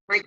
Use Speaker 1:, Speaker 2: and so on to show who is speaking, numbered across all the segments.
Speaker 1: Right.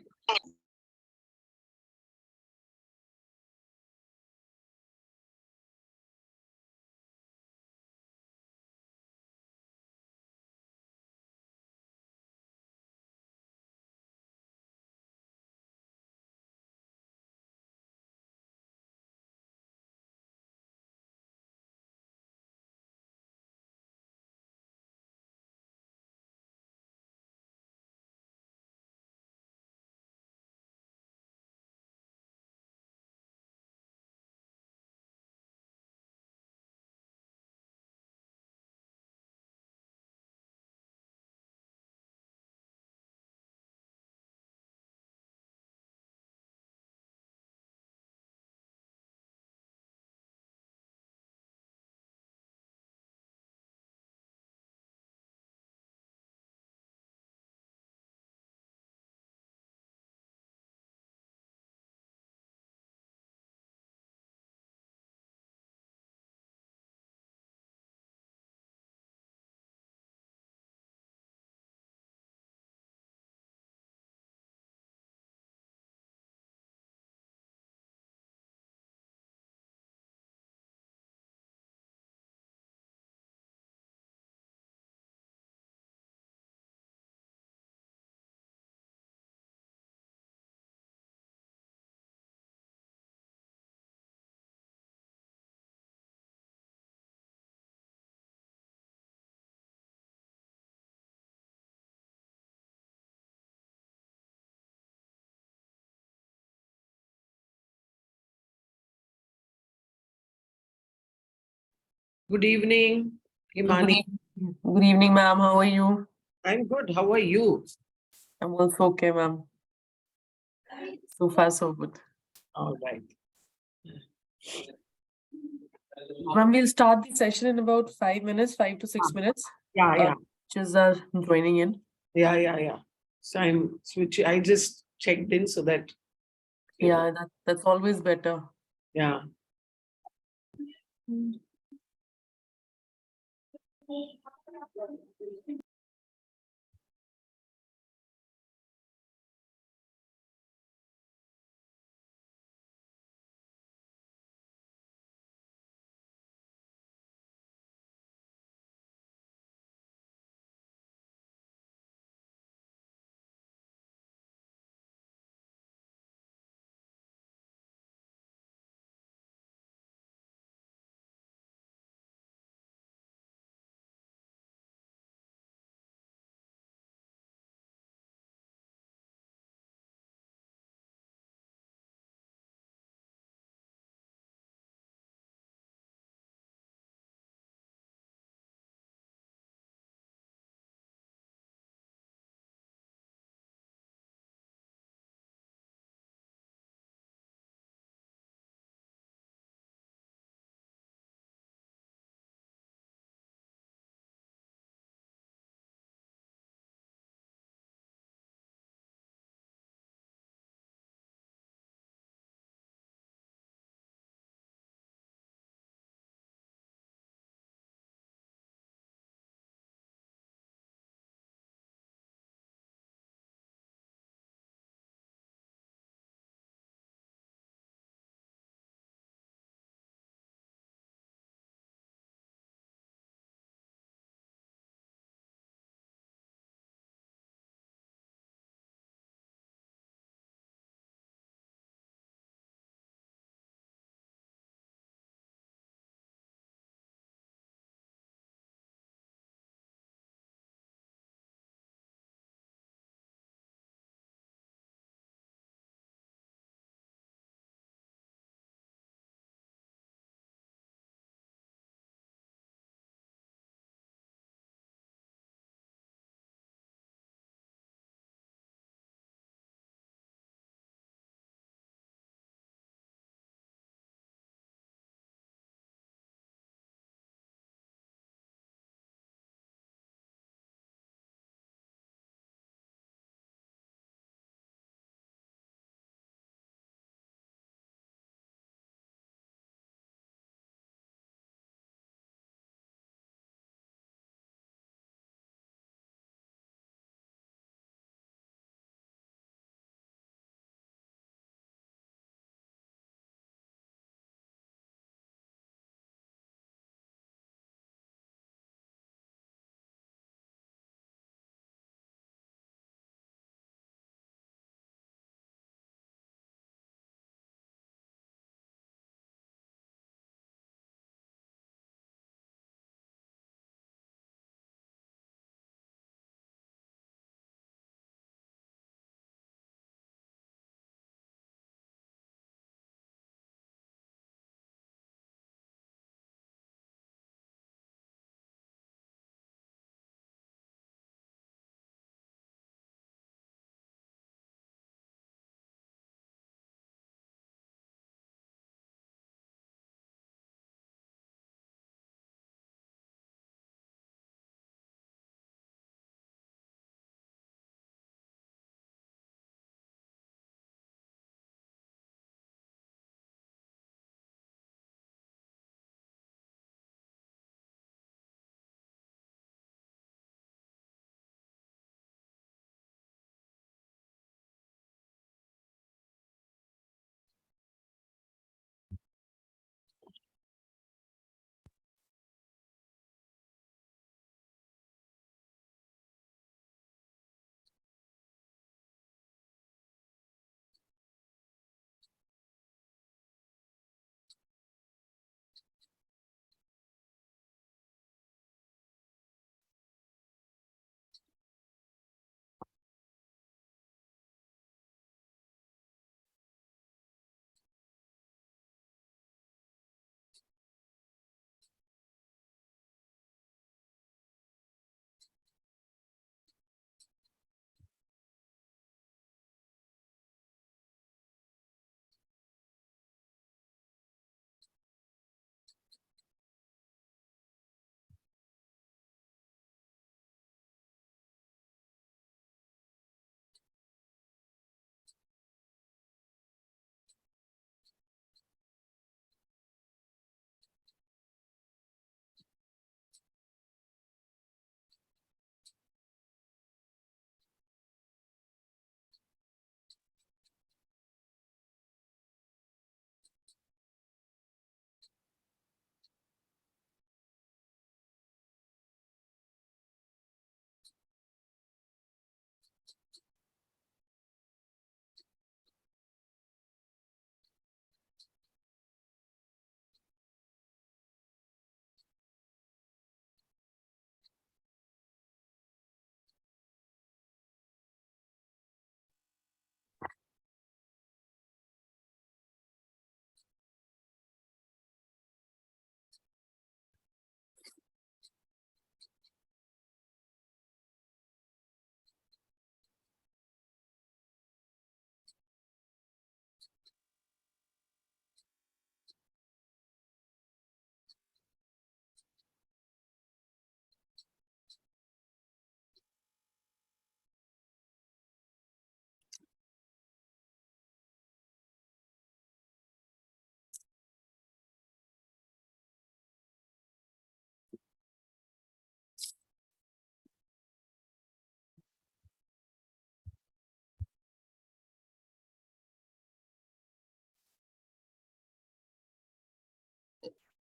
Speaker 1: Good evening,
Speaker 2: Good
Speaker 1: Imani.
Speaker 2: good evening, ma'am. How are you?
Speaker 1: I'm good. How are you?
Speaker 2: I'm also okay, ma'am. So far, so good.
Speaker 1: All right.
Speaker 2: Ma'am, we'll start the session in about 5 minutes, 5 to 6 minutes.
Speaker 1: Yeah, yeah,
Speaker 2: Just are joining in.
Speaker 1: yeah. So I'm switching. I just checked in so that,
Speaker 2: Yeah, that's always better.
Speaker 1: yeah.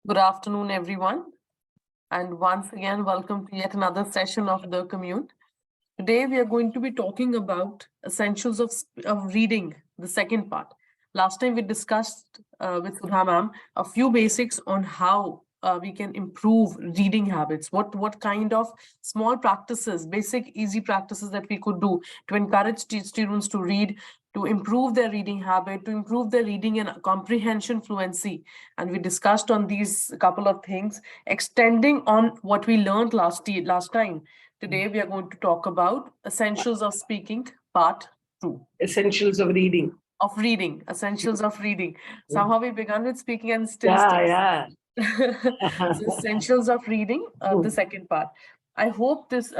Speaker 2: Good afternoon, everyone. And once again, welcome to yet another session of the Commune. Today, we are going to be talking about essentials of reading, the second part. Last time, we discussed with Sudha ma'am a few basics on how we can improve reading habits. What kind of small practices, basic, easy practices that we could do to encourage students to read, to improve their reading habit, to improve their reading and comprehension fluency. And we discussed on these couple of things, extending on what we learned last time. Today, we are going to talk about essentials of speaking, part 2.
Speaker 1: Essentials of reading.
Speaker 2: Essentials of reading. Somehow we began with speaking and still.
Speaker 1: Yeah.
Speaker 2: So essentials of reading, the second part. I hope this,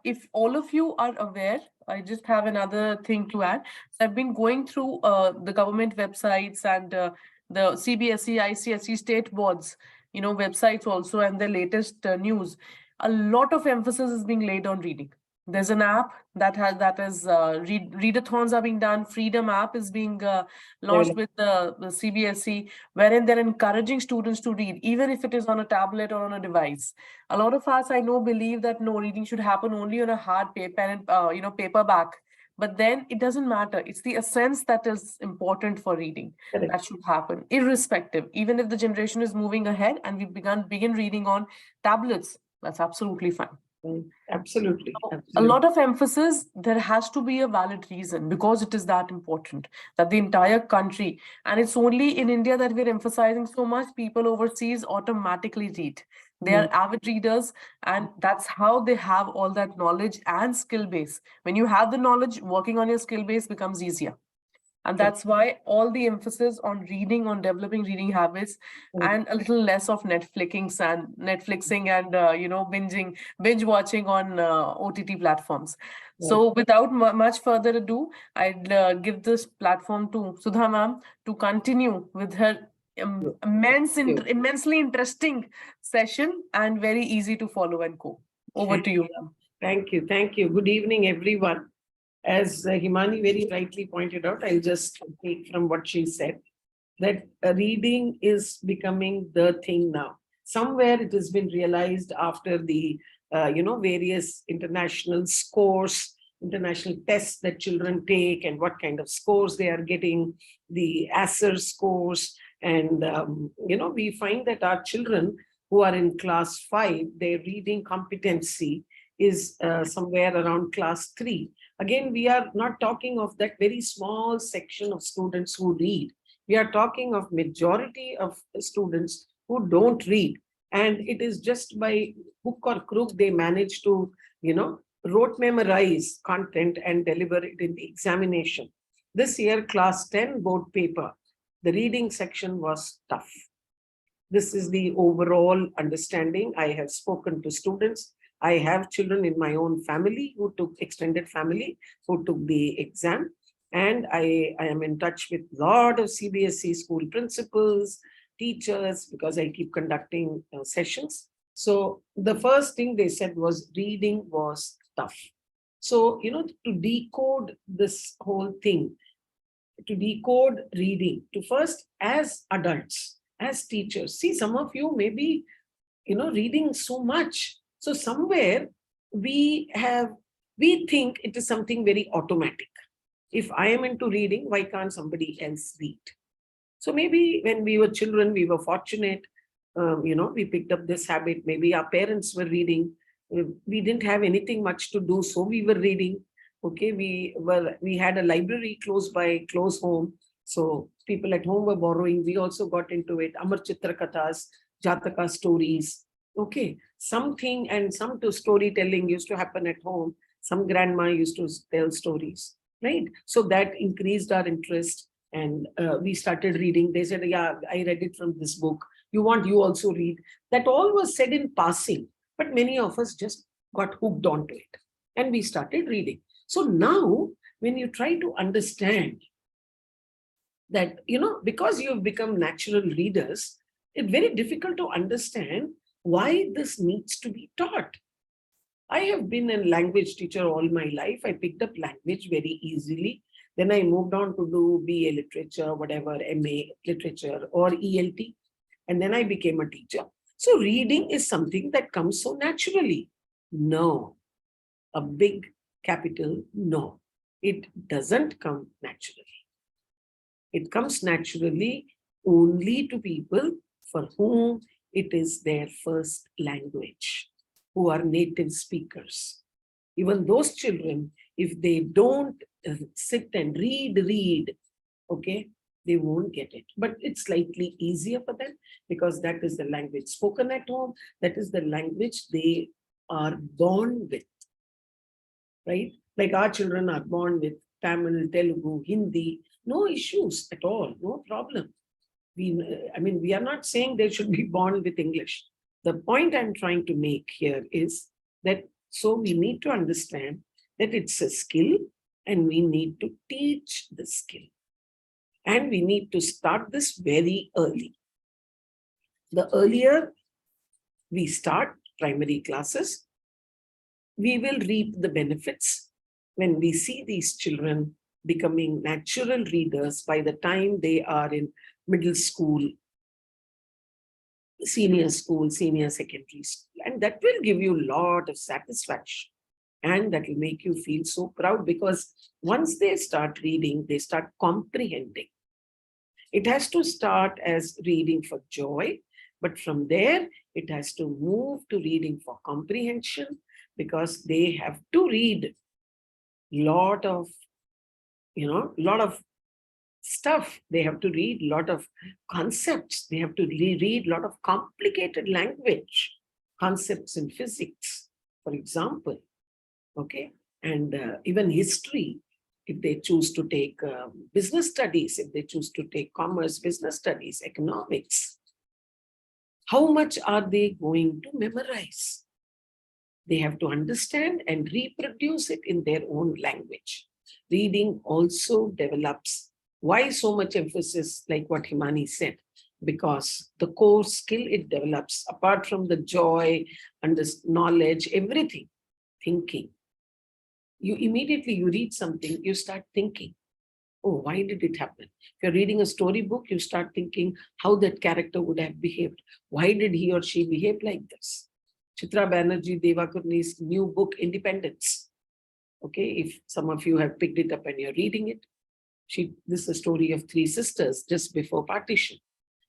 Speaker 2: if all of you are aware, I just have another thing to add. So I've been going through the government websites and the CBSE, ICSE state boards, websites also, and the latest news. A lot of emphasis is being laid on reading. There's an app that is readathons are being done. Freedom app is being launched with the CBSE, wherein they're encouraging students to read, even if it is on a tablet or on a device. A lot of us, I know, believe that no, reading should happen only on a hard paper and paperback. But then it doesn't matter. It's the essence that is important for reading.
Speaker 1: Correct.
Speaker 2: That should happen, irrespective. Even if the generation is moving ahead and we begin reading on tablets, that's absolutely fine.
Speaker 1: Absolutely.
Speaker 2: A lot of emphasis, there has to be a valid reason, because it is that important that the entire country, and it's only in India that we're emphasizing so much, people overseas automatically read. They are avid readers, and that's how they have all that knowledge and skill base. When you have the knowledge, working on your skill base becomes easier. And that's why all the emphasis on reading, on developing reading habits, and a little less of Netflixing and binge watching on OTT platforms. So without much further ado, I'd give this platform to Sudha ma'am to continue with her immensely interesting session and very easy to follow and go. Over to you, ma'am.
Speaker 1: Thank you. Good evening, everyone. As Himani very rightly pointed out, I'll just take from what she said, that reading is becoming the thing now. Somewhere it has been realized after the, various international scores, international tests that children take and what kind of scores they are getting, the ASER scores. And, we find that our children who are in class 5, their reading competency is somewhere around class 3. Again, we are not talking of that very small section of students who read. We are talking of majority of students who don't read. And it is just by hook or crook, they manage to, rote memorize content and deliver it in the examination. This year, class 10 board paper, the reading section was tough. This is the overall understanding. I have spoken to students. I have children in my own family who took extended family, who took the exam. And I am in touch with a lot of CBSE school principals, teachers, because I keep conducting sessions. So the first thing they said was reading was tough. So, to decode this whole thing, to decode reading, to first, as adults, as teachers, see, some of you may be, reading so much. So somewhere we think it is something very automatic. If I am into reading, why can't somebody else read? So maybe when we were children, we were fortunate, we picked up this habit. Maybe our parents were reading. We didn't have anything much to do, so we were reading. Okay, we had a library close home. So people at home were borrowing. We also got into it. Amar Chitra Kathas, Jataka stories. Okay, something and some to storytelling used to happen at home. Some grandma used to tell stories, right? So that increased our interest, and we started reading. They said, yeah, I read it from this book. You also read. That all was said in passing, but many of us just got hooked onto it and we started reading. So now when you try to understand that, because you've become natural readers, it's very difficult to understand why this needs to be taught. I have been a language teacher all my life. I picked up language very easily. Then I moved on to do BA literature, whatever, MA literature or ELT. and then I became a teacher. So reading is something that comes so naturally. No, a big capital no. It doesn't come naturally. It comes naturally only to people for whom it is their first language, who are native speakers. Even those children, if they don't sit and read, okay, they won't get it. But it's slightly easier for them because that is the language spoken at home. That is the language they are born with, right? Like our children are born with Tamil, Telugu, Hindi, no issues at all, no problem. We are not saying they should be born with English. The point I'm trying to make here is that so we need to understand that it's a skill and we need to teach the skill. And we need to start this very early. The earlier we start primary classes, we will reap the benefits when we see these children becoming natural readers by the time they are in middle school, senior school, senior secondary school. And that will give you a lot of satisfaction. And that will make you feel so proud because once they start reading, they start comprehending. It has to start as reading for joy, but from there, it has to move to reading for comprehension because they have to read lot of stuff. They have to read a lot of concepts. They have to read a lot of complicated language, concepts in physics, for example. Okay. And even history, if they choose to take business studies, if they choose to take commerce, business studies, economics, how much are they going to memorize? They have to understand and reproduce it in their own language. Reading also develops. Why so much emphasis, like what Himani said? Because the core skill it develops, apart from the joy and the knowledge, everything, thinking. You read something, you start thinking, oh, why did it happen? If you're reading a storybook, you start thinking how that character would have behaved. Why did he or she behave like this? Chitra Banerjee Devakaruni's new book, Independence. Okay, if some of you have picked it up and you're reading it, this is a story of three sisters just before partition.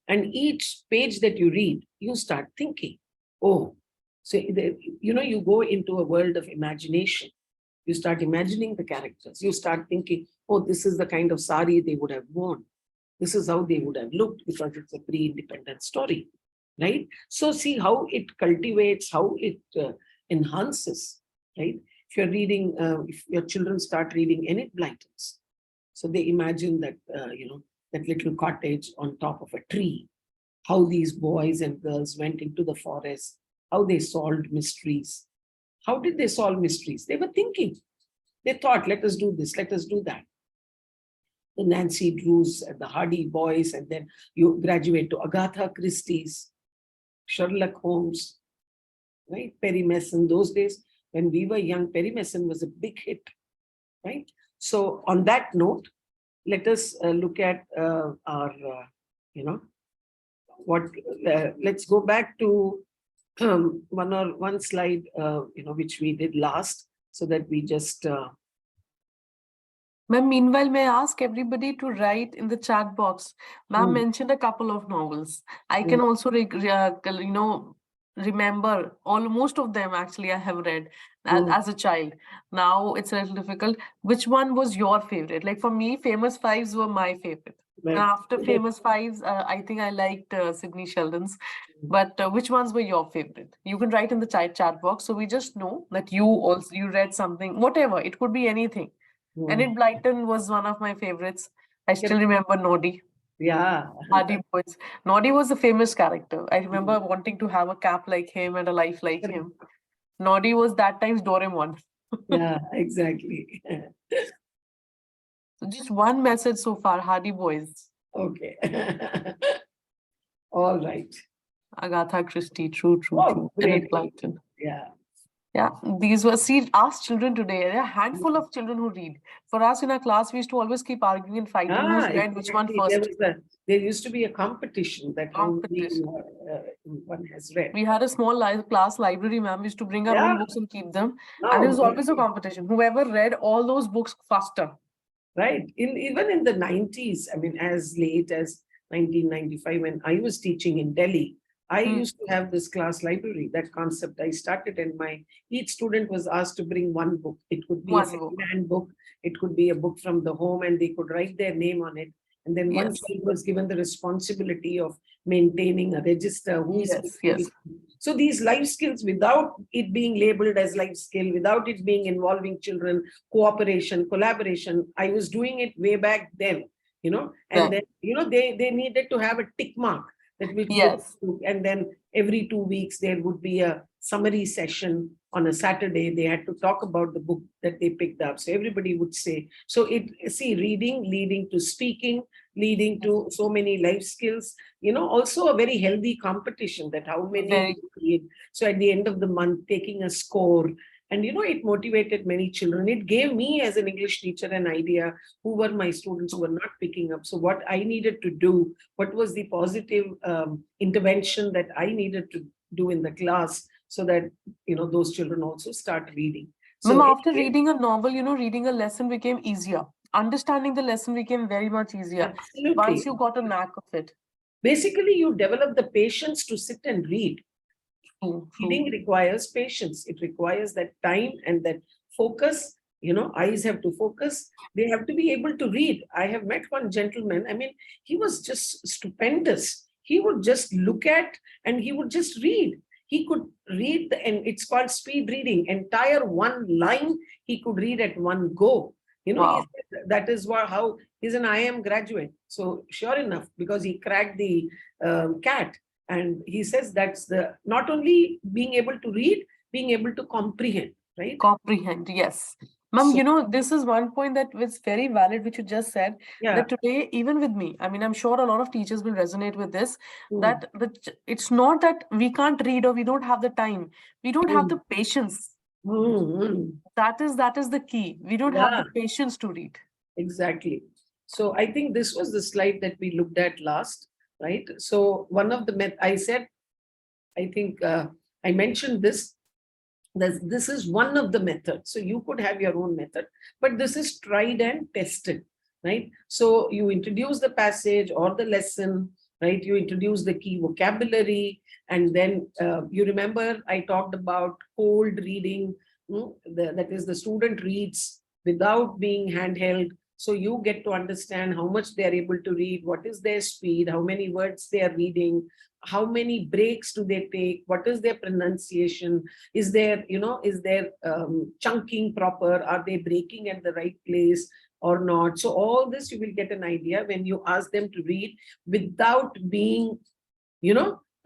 Speaker 1: And each page that you read, you start thinking, oh, so you go into a world of imagination. You start imagining the characters. You start thinking, oh, this is the kind of sari they would have worn. This is how they would have looked because it's a pre-independent story, right? So see how it cultivates, how it enhances, right? If you're reading, if your children start reading Enid Blyton's, so they imagine that, that little cottage on top of a tree, how these boys and girls went into the forest, how they solved mysteries. How did they solve mysteries? They were thinking. They thought, let us do this, let us do that. The Nancy Drews, the Hardy Boys, and then you graduate to Agatha Christie's, Sherlock Holmes, right? Perry Mason. Those days, when we were young, Perry Mason was a big hit, right? So on that note, let us look at our, let's go back to one slide, which we did last, so that we just.
Speaker 2: Ma'am, meanwhile, may I ask everybody to write in the chat box? Ma'am mentioned a couple of novels. I can also, remember most of them actually I have read as a child. Now it's a little difficult. Which one was your favorite? Like for me, Famous Fives were my favorite. Right. After Famous Fives, I think I liked Sidney Sheldon's. But which ones were your favorite? You can write in the chat box so we just know that you read something, whatever. It could be anything. Enid Blyton was one of my favorites. I still remember Noddy.
Speaker 1: Yeah.
Speaker 2: Hardy Boys. Noddy was a famous character. I remember wanting to have a cap like him and a life like him. Noddy was that time's Doraemon.
Speaker 1: Yeah, exactly.
Speaker 2: So just one message so far, Hardy Boys.
Speaker 1: Okay. All right.
Speaker 2: Agatha Christie, true.
Speaker 1: Oh, great.
Speaker 2: Enid Blyton.
Speaker 1: Yeah.
Speaker 2: Yeah, these were, see, ask children today. There are a handful of children who read. For us in our class, we used to always keep arguing and fighting who's read which one
Speaker 1: Exactly. There
Speaker 2: first.
Speaker 1: was there used to be a competition that how many
Speaker 2: Competition.
Speaker 1: one has read.
Speaker 2: We had a small class library, ma'am. We used to bring our
Speaker 1: Yeah.
Speaker 2: own books and keep them. And it
Speaker 1: No,
Speaker 2: was always a competition. Whoever read all those books faster.
Speaker 1: right. Even in the 90s, I mean, as late as 1995, when I was teaching in Delhi, I used to have this class library. That concept I started, and each student was asked to bring one book. It could be a
Speaker 2: One book.
Speaker 1: second-hand book, it could be a book from the home, and they could write their name on it. And then one
Speaker 2: Yes.
Speaker 1: child was given the responsibility of maintaining a register, who is
Speaker 2: Yes, yes.
Speaker 1: so these life skills, without it being labeled as life skill, without it being involving children, cooperation, collaboration, I was doing it way back then, and then, they needed to have a tick mark that which book,
Speaker 2: Yes.
Speaker 1: and then every 2 weeks there would be a summary session on a Saturday. They had to talk about the book that they picked up. So everybody would say, so reading leading to speaking, leading to so many life skills, also a very healthy competition that how many read. So at the end of the month, taking a score. And it motivated many children. It gave me as an English teacher an idea who were my students who were not picking up. So what I needed to do, what was the positive intervention that I needed to do in the class so that, those children also start reading.
Speaker 2: Ma'am,
Speaker 1: So
Speaker 2: after reading a novel, reading a lesson became easier. Understanding the lesson became very much easier once
Speaker 1: absolutely.
Speaker 2: you got a knack of it.
Speaker 1: Basically, you develop the patience to sit and read.
Speaker 2: True,
Speaker 1: Reading
Speaker 2: true.
Speaker 1: requires patience. It requires that time and that focus. Eyes have to focus. They have to be able to read. I have met one gentleman. I mean, he was just stupendous. He would just look at and he would just read. He could read, and it's called speed reading. Entire one line he could read at one go. He
Speaker 2: Wow.
Speaker 1: said that is how he's an IM graduate. So sure enough, because he cracked the CAT, and he says that's the not only being able to read, being able to comprehend, right?
Speaker 2: Comprehend, yes. Ma'am,
Speaker 1: So,
Speaker 2: this is one point that was very valid, which you just said,
Speaker 1: yeah.
Speaker 2: that today, even with me, I mean, I'm sure a lot of teachers will resonate with this,
Speaker 1: Mm.
Speaker 2: that it's not that we can't read or we don't have the time. We don't have the
Speaker 1: Mm.
Speaker 2: patience.
Speaker 1: Mm.
Speaker 2: That is the key. We don't have the
Speaker 1: Yeah,
Speaker 2: patience to read.
Speaker 1: exactly. So I think this was the slide that we looked at last, right? So one of the I said, I think I mentioned this. This is one of the methods. So you could have your own method, but this is tried and tested, right? So you introduce the passage or the lesson, right? You introduce the key vocabulary, and then you remember I talked about cold reading. That is, the student reads without being handheld. So you get to understand how much they are able to read, what is their speed, how many words they are reading, how many breaks do they take, what is their pronunciation, is there chunking proper, are they breaking at the right place or not. So all this you will get an idea when you ask them to read without being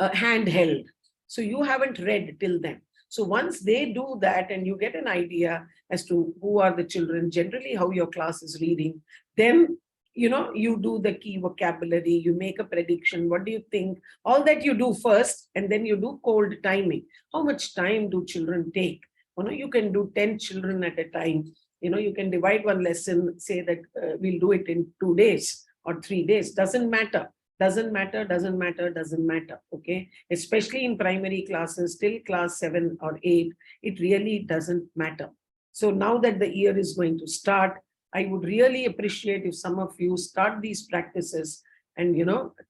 Speaker 1: handheld. So you haven't read till then. So once they do that and you get an idea as to who are the children, generally how your class is reading, then you do the key vocabulary, you make a prediction, what do you think, all that you do first, and then you do cold timing. How much time do children take? You can do 10 children at a time. You can divide one lesson, say that we'll do it in 2 days or 3 days, doesn't matter. Doesn't matter. Okay. Especially in primary classes, till class 7 or 8, it really doesn't matter. So now that the year is going to start, I would really appreciate if some of you start these practices and,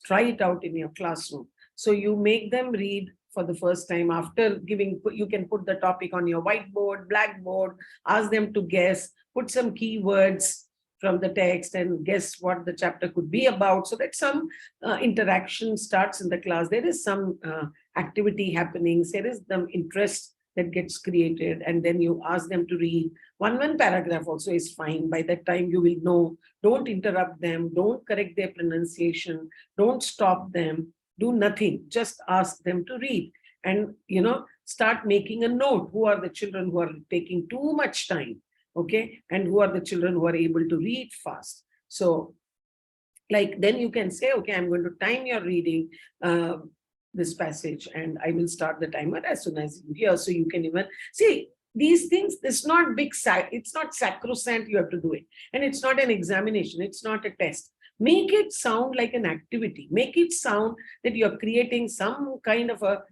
Speaker 1: try it out in your classroom. So you make them read for the first time. After giving, you can put the topic on your whiteboard, blackboard, ask them to guess, put some keywords from the text and guess what the chapter could be about, so that some interaction starts in the class. There is some activity happening, there is some interest that gets created, and then you ask them to read one paragraph also is fine. By that time you will know. Don't interrupt them, don't correct their pronunciation, don't stop them, do nothing, just ask them to read. And start making a note, who are the children who are taking too much time, okay, and who are the children who are able to read fast. So, like, then you can say, okay, I'm going to time your reading. this passage and I will start the timer as soon as you hear. So you can even see these things. It's not it's not sacrosanct you have to do it. And it's not an examination. It's not a test. Make it sound like an activity. Make it sound that you're creating some kind of a,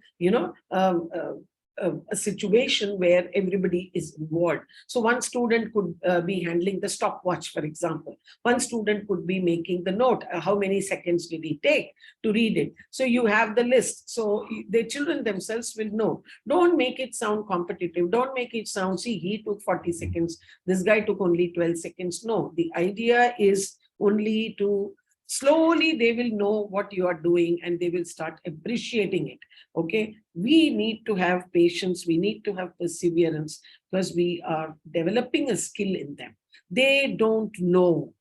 Speaker 1: a situation where everybody is involved. So one student could be handling the stopwatch, for example. One student could be making the note. How many seconds did he take to read it? So you have the list. So the children themselves will know. Don't make it sound competitive. Don't make it sound, see, he took 40 seconds. This guy took only 12 seconds. No, the idea is only to slowly they will know what you are doing and they will start appreciating it. Okay, we need to have patience, we need to have perseverance, because we are developing a skill in them. They don't know.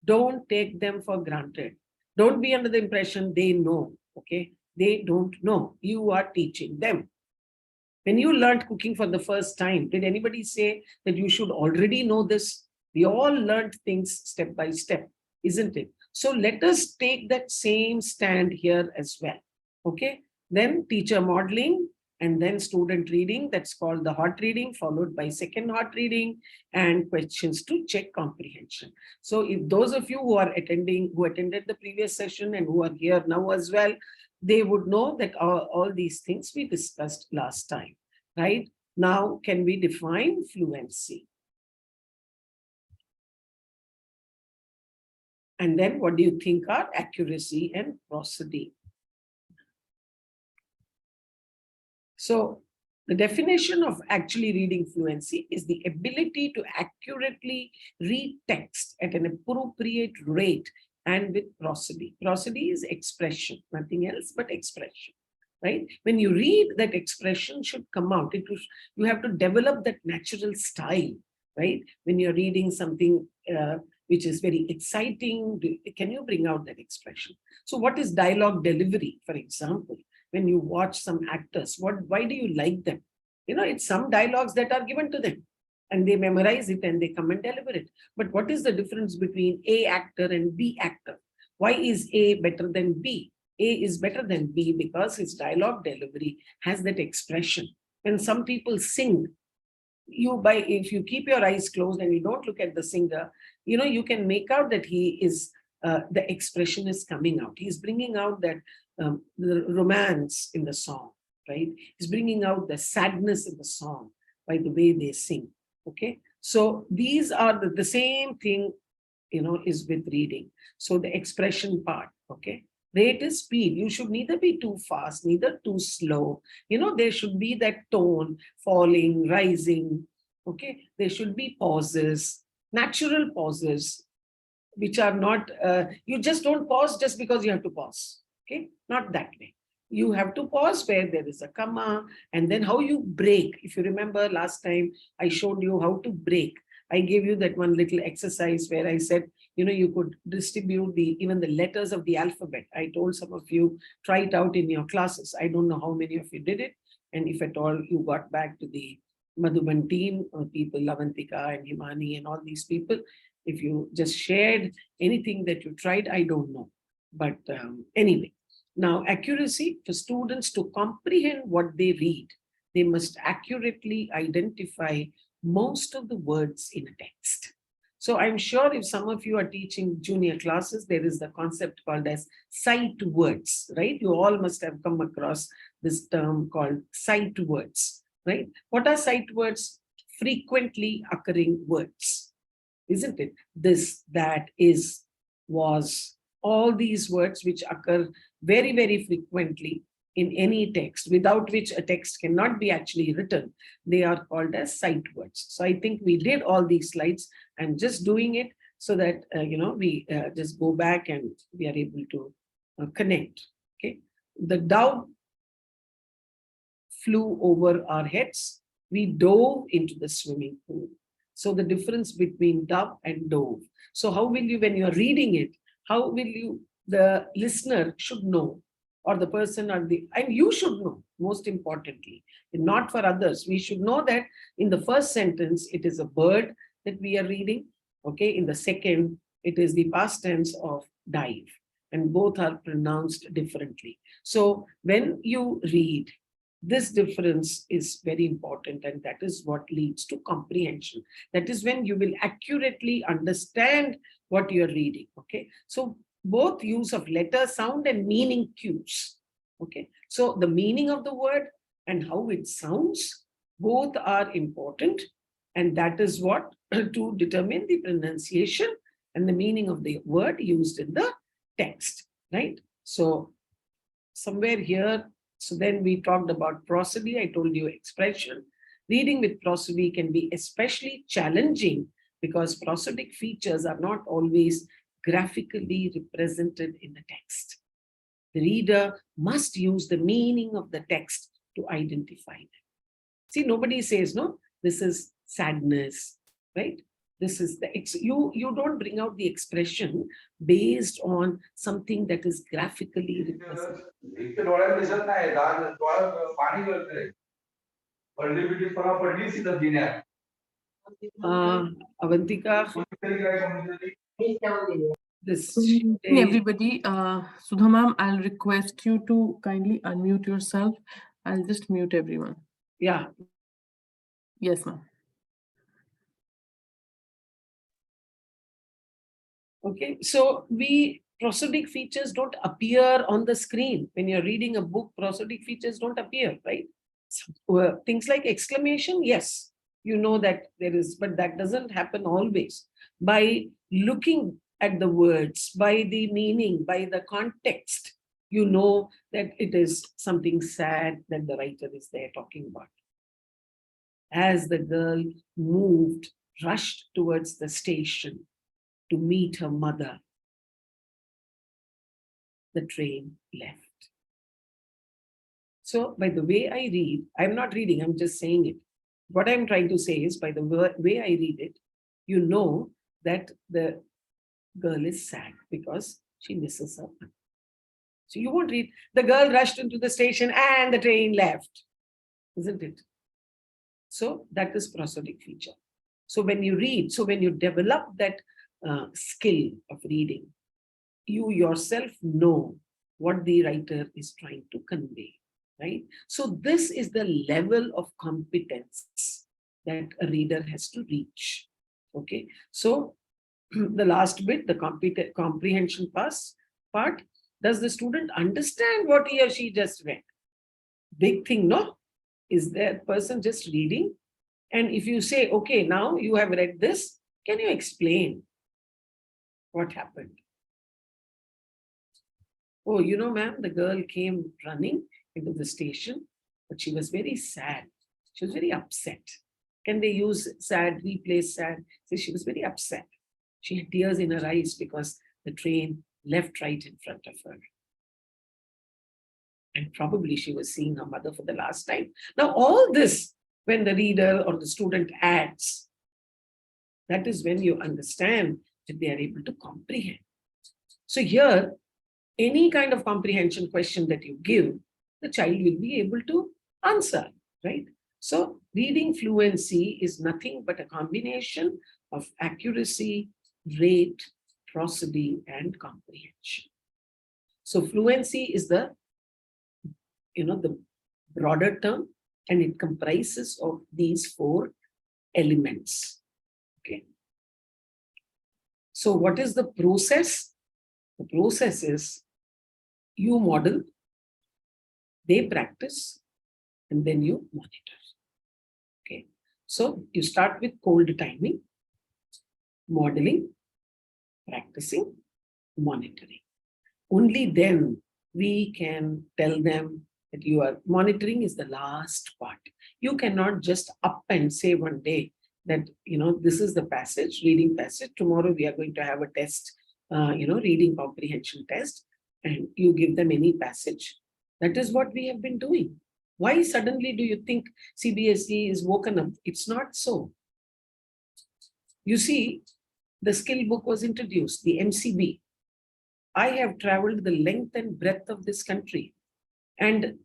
Speaker 1: Don't take them for granted. Don't be under the impression they know. Okay, they don't know. You are teaching them. When you learned cooking for the first time, did anybody say that you should already know this? We all learned things step by step, isn't it? So let us take that same stand here as well. Okay, then teacher modeling, and then student reading. That's called the hot reading, followed by second hot reading and questions to check comprehension. So if those of you who are attending, who attended the previous session and who are here now as well, they would know that all these things we discussed last time, right? Now, can we define fluency? And then what do you think are accuracy and prosody? So the definition of actually reading fluency is the ability to accurately read text at an appropriate rate and with prosody. Prosody is expression, nothing else but expression, right? When you read, that expression should come out. You have to develop that natural style, right? When you're reading something which is very exciting, can you bring out that expression? So what is dialogue delivery, for example? When you watch some actors, why do you like them? It's some dialogues that are given to them and they memorize it and they come and deliver it. But what is the difference between A actor and B actor? Why is A better than B? A is better than B because his dialogue delivery has that expression. When some people sing, if you keep your eyes closed and you don't look at the singer, you can make out that he is, the expression is coming out. He's bringing out that the romance in the song, right? He's bringing out the sadness in the song by the way they sing. Okay, so these are the same thing, is with reading. So the expression part, okay. Rate is speed. You should neither be too fast, neither too slow. There should be that tone, falling, rising. Okay, there should be pauses, natural pauses, which are not, you just don't pause just because you have to pause. Okay, not that way. You have to pause where there is a comma, and then how you break. If you remember last time, I showed you how to break. I gave you that one little exercise where I said, you could distribute even the letters of the alphabet. I told some of you, try it out in your classes. I don't know how many of you did it. And if at all you got back to the Madhuban team, or people, Lavantika and Himani and all these people, if you just shared anything that you tried, I don't know. But anyway, now accuracy, for students to comprehend what they read, they must accurately identify most of the words in a text. So I'm sure if some of you are teaching junior classes, there is the concept called as sight words, right? You all must have come across this term called sight words, right? What are sight words? Frequently occurring words, isn't it? This, that, is, was, all these words which occur very, very frequently in any text, without which a text cannot be actually written, they are called as sight words. So I think we did all these slides. I'm just doing it so that, we just go back and we are able to connect. Okay. The dove flew over our heads. We dove into the swimming pool. So the difference between dove and dove. So how will you, when you're reading it, how will you, the listener should know, or the person, and you should know, most importantly, not for others. We should know that in the first sentence, it is a bird that we are reading. Okay, in the second, it is the past tense of dive. and both are pronounced differently. So when you read, this difference is very important, and that is what leads to comprehension. That is when you will accurately understand what you're reading. Okay, so both use of letter, sound, and meaning cues. Okay, so the meaning of the word and how it sounds, both are important, and that is what to determine the pronunciation and the meaning of the word used in the text, right? So somewhere here, so then we talked about prosody. I told you expression. Reading with prosody can be especially challenging because prosodic features are not always graphically represented in the text. The reader must use the meaning of the text to identify them. See, nobody says, no, this is sadness, right? This is you don't bring out the expression based on something that is graphically represented. Avantika, this day,
Speaker 2: Everybody, Sudha ma'am, I'll request you to kindly unmute yourself. I'll just mute everyone.
Speaker 1: yeah.
Speaker 2: Yes, ma'am.
Speaker 1: Okay, so prosodic features don't appear on the screen. When you're reading a book, prosodic features don't appear, right? So, things like exclamation, yes, you know that there is, but that doesn't happen always. By looking at the words, by the meaning, by the context, you know that it is something sad that the writer is there talking about. As the girl rushed towards the station to meet her mother, the train left. So by the way I read, I'm not reading, I'm just saying it. What I'm trying to say is, by the way I read it, you know that the girl is sad because she misses her mother. So you won't read, the girl rushed into the station and the train left, isn't it? So that is prosodic feature. So when you read, so when you develop that skill of reading, you yourself know what the writer is trying to convey, right? So this is the level of competence that a reader has to reach. Okay, so the last bit, the comprehension part, does the student understand what he or she just read? Big thing, no? Is that person just reading? And if you say, okay, now you have read this, can you explain what happened? Oh, you know, ma'am, the girl came running into the station, but she was very sad. She was very upset. Can they use sad, replace sad? So she was very upset. She had tears in her eyes because the train left right in front of her. And probably she was seeing her mother for the last time. Now, all this, when the reader or the student adds, that is when you understand that they are able to comprehend. So here, any kind of comprehension question that you give, the child will be able to answer, right? So reading fluency is nothing but a combination of accuracy, rate, prosody, and comprehension. So fluency is the broader term, and it comprises of these 4 elements. Okay. So what is the process? The process is you model, they practice, and then you monitor. Okay. So you start with cold timing, modeling, practicing, monitoring. Only then we can tell them that you are monitoring is the last part. You cannot just up and say one day that, this is the passage, reading passage. Tomorrow we are going to have a test, reading comprehension test, and you give them any passage. That is what we have been doing. Why suddenly do you think CBSE is woken up? It's not so. You see, the skill book was introduced, the MCB. I have traveled the length and breadth of this country, and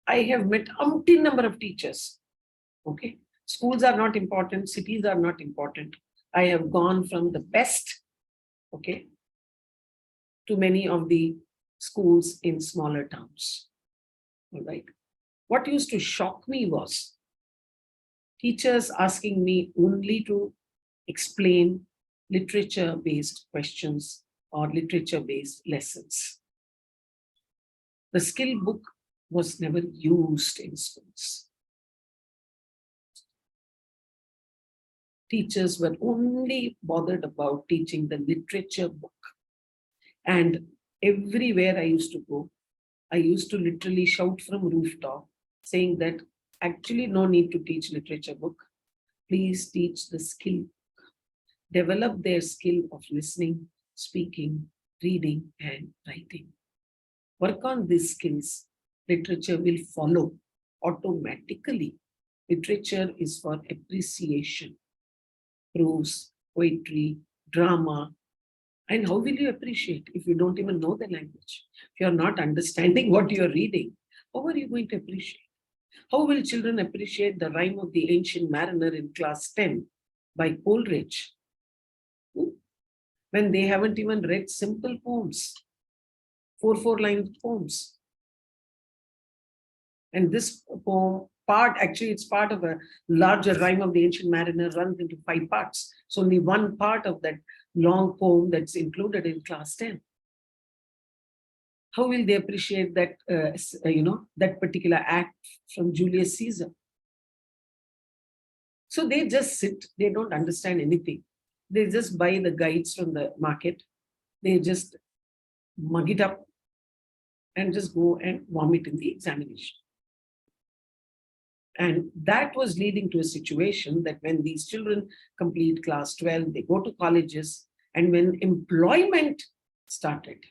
Speaker 1: I have met umpteen number of teachers. Okay, schools are not important, cities are not important. I have gone from the best, okay, to many of the schools in smaller towns. All right. What used to shock me was teachers asking me only to explain literature-based questions or literature-based lessons. The skill book was never used in schools. Teachers were only bothered about teaching the literature book. And everywhere I used to go, I used to literally shout from rooftop saying that actually no need to teach literature book. Please teach the skill. Develop their skill of listening, speaking, reading, and writing. Work on these skills. Literature will follow automatically. Literature is for appreciation. Prose, poetry, drama. And how will you appreciate if you don't even know the language? If you're not understanding what you're reading, how are you going to appreciate? How will children appreciate the rhyme of the ancient mariner in class 10 by Coleridge? When they haven't even read simple poems, 4-line poems. And this poem part, actually it's part of a larger rhyme of the ancient mariner, runs into 5 parts. So only one part of that long poem that's included in class 10. How will they appreciate that, that particular act from Julius Caesar? So they just sit, they don't understand anything. They just buy the guides from the market. They just mug it up and just go and vomit in the examination. And that was leading to a situation that when these children complete class 12, they go to colleges, and when employment started,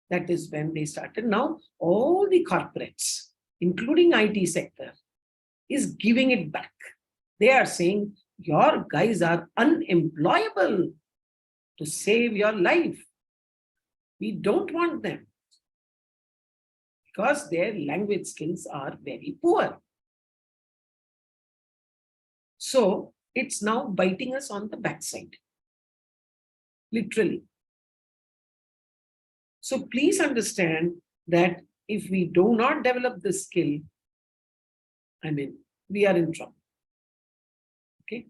Speaker 1: that is when they started. Now, all the corporates, including IT sector, is giving it back. They are saying, your guys are unemployable to save your life. We don't want them because their language skills are very poor. So it's now biting us on the backside, literally. So please understand that if we do not develop this skill, we are in trouble. Okay.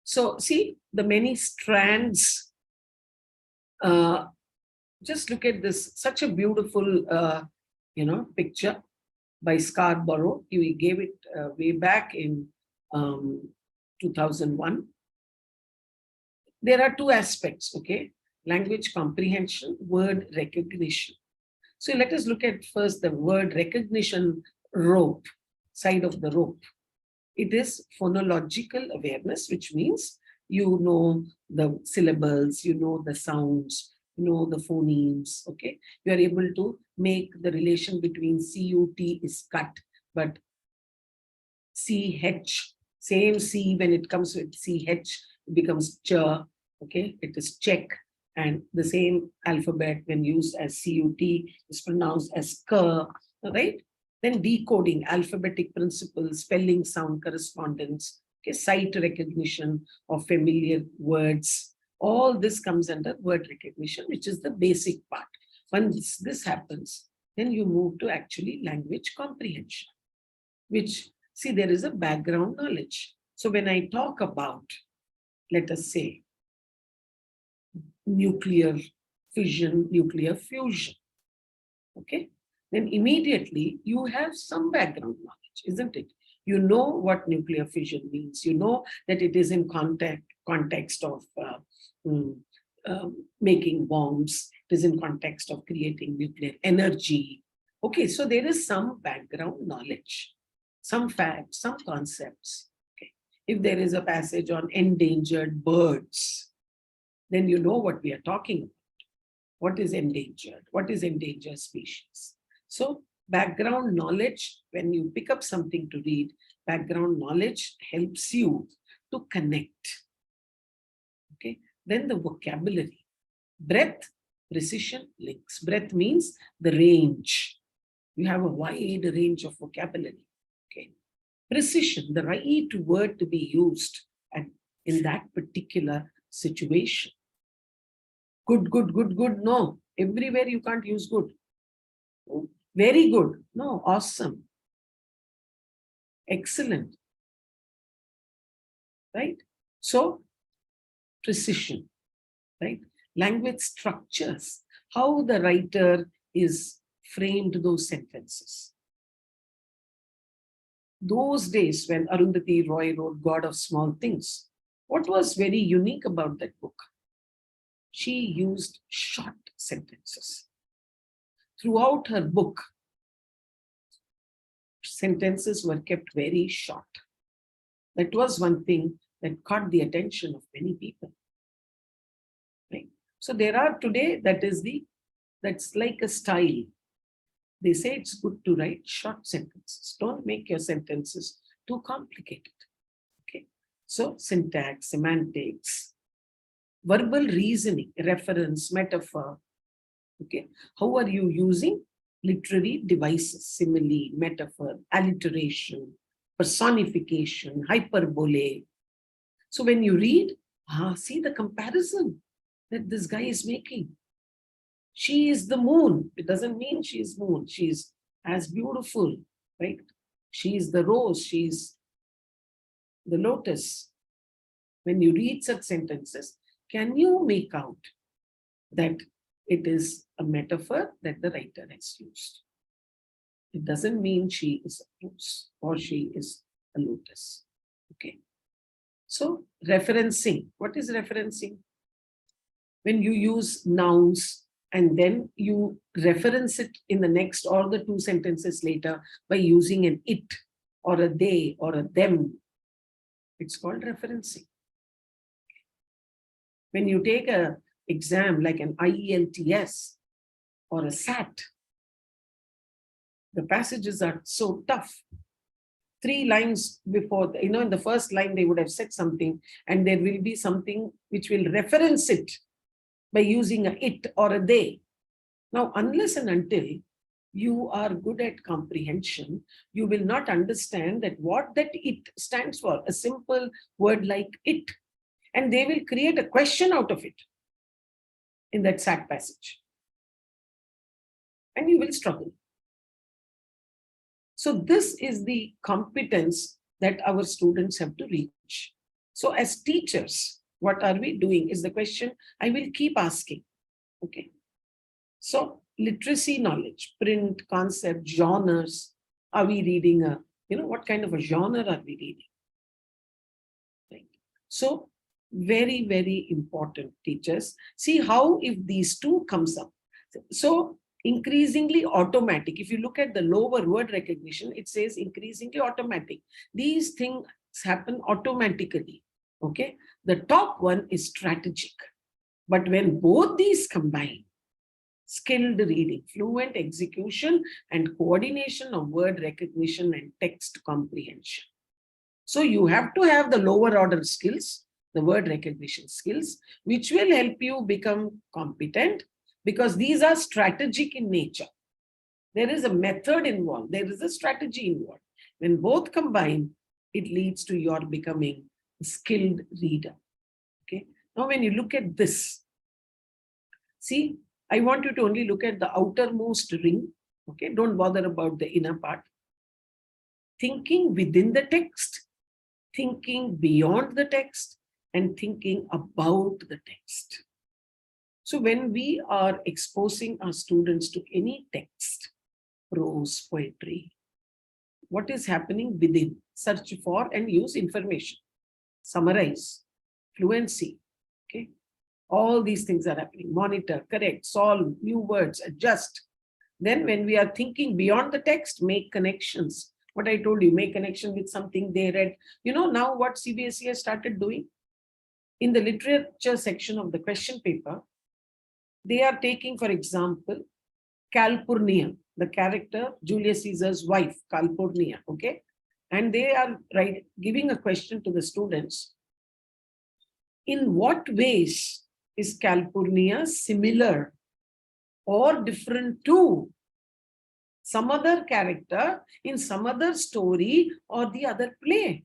Speaker 1: So see the many strands. Just look at this, such a beautiful, picture by Scarborough. He gave it way back in 2001. There are 2 aspects, okay? Language comprehension, word recognition. So let us look at first the word recognition rope, side of the rope. It is phonological awareness, which means you know the syllables, you know the sounds, you know the phonemes, okay? You are able to make the relation between CUT is cut, but CH, same C, when it comes with CH, it becomes ch, okay? It is check. And the same alphabet when used as CUT is pronounced as k, right? Then decoding, alphabetic principles, spelling, sound correspondence, okay, sight recognition of familiar words. All this comes under word recognition, which is the basic part. Once this happens, then you move to actually language comprehension, which, see, there is a background knowledge. So when I talk about, let us say, nuclear fission, nuclear fusion, okay, then immediately you have some background knowledge, isn't it? You know what nuclear fission means. You know that it is in context of making bombs. It is in context of creating nuclear energy. Okay, so there is some background knowledge, some facts, some concepts. Okay. If there is a passage on endangered birds, then you know what we are talking about. What is endangered? What is endangered species? So background knowledge, when you pick up something to read, background knowledge helps you to connect. Okay. Then the vocabulary, breadth, precision, links. Breadth means the range. You have a wide range of vocabulary. Okay. Precision, the right word to be used in that particular situation. Good, good, good, good. No, everywhere you can't use good. Very good. No, awesome. Excellent. Right? So, precision, right? Language structures, how the writer is framed those sentences. Those days when Arundhati Roy wrote God of Small Things, what was very unique about that book? She used short sentences. Throughout her book, sentences were kept very short. That was one thing that caught the attention of many people. Right? So there are today, that's like a style. They say it's good to write short sentences. Don't make your sentences too complicated. Okay. So syntax, semantics, verbal reasoning, reference, metaphor. Okay. How are you using literary devices, simile, metaphor, alliteration, personification, hyperbole? So when you read, see the comparison that this guy is making. She is the moon. It doesn't mean she is moon. She's as beautiful, right? She is the rose. She's the lotus. When you read such sentences, can you make out that it is a metaphor that the writer has used? It doesn't mean she is a rose or she is a lotus. Okay. So referencing. What is referencing? When you use nouns and then you reference it in the next or the two sentences later by using an it or a they or a them, it's called referencing. When you take an exam like an IELTS or a SAT, the passages are so tough. 3 lines before, in the first line, they would have said something, and there will be something which will reference it by using a it or a they. Now, unless and until you are good at comprehension, you will not understand that what that it stands for, a simple word like it. And they will create a question out of it in that SAT passage. And you will struggle. So this is the competence that our students have to reach. So as teachers, what are we doing is the question I will keep asking. Okay. So literacy knowledge, print, concept, genres. Are we reading what kind of a genre are we reading? Right. So very, very important, teachers. See how if these two comes up. So increasingly automatic. If you look at the lower word recognition, it says increasingly automatic. These things happen automatically. Okay. The top one is strategic. But when both these combine, skilled reading, fluent execution, and coordination of word recognition and text comprehension. So you have to have the lower order skills, the word recognition skills, which will help you become competent because these are strategic in nature. There is a method involved. There is a strategy involved. When both combine, it leads to your becoming a skilled reader. Okay. Now, when you look at this, see, I want you to only look at the outermost ring. Okay. Don't bother about the inner part. Thinking within the text, thinking beyond the text, and thinking about the text. So when we are exposing our students to any text, prose, poetry, what is happening within? Search for and use information. Summarize, fluency, okay? All these things are happening. Monitor, correct, solve, new words, adjust. Then when we are thinking beyond the text, make connections. What I told you, make connection with something they read. Now what CBSE has started doing? In the literature section of the question paper, they are taking, for example, Calpurnia, the character Julius Caesar's wife, Calpurnia, okay? And they are giving a question to the students. In what ways is Calpurnia similar or different to some other character in some other story or the other play?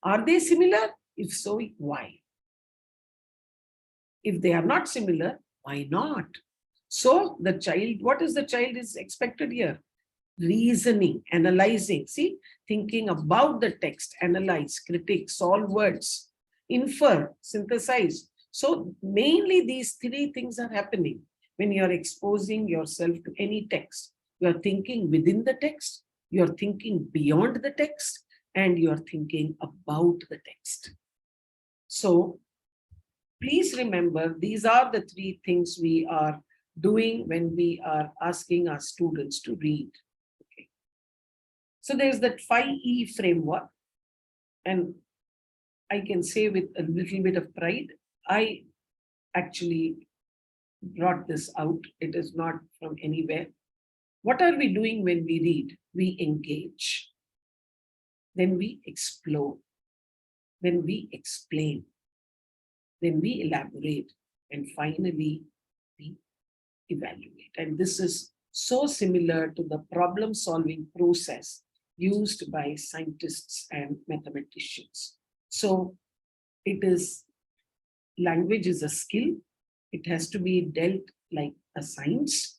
Speaker 1: Are they similar? If so, why? If they are not similar, why not? So the child, what is the child is expected here? Reasoning, analyzing, see, thinking about the text, analyze, critique, solve words, infer, synthesize. So mainly these three things are happening when you are exposing yourself to any text. You are thinking within the text, you are thinking beyond the text, and you are thinking about the text. So please remember, these are the three things we are doing when we are asking our students to read. Okay. So there's that 5E framework, and I can say with a little bit of pride, I actually brought this out. It is not from anywhere. What are we doing when we read? We engage, then we explore, then we explain, then we elaborate, and finally we evaluate. And this is so similar to the problem solving process used by scientists and mathematicians. So it is, language is a skill. It has to be dealt like a science.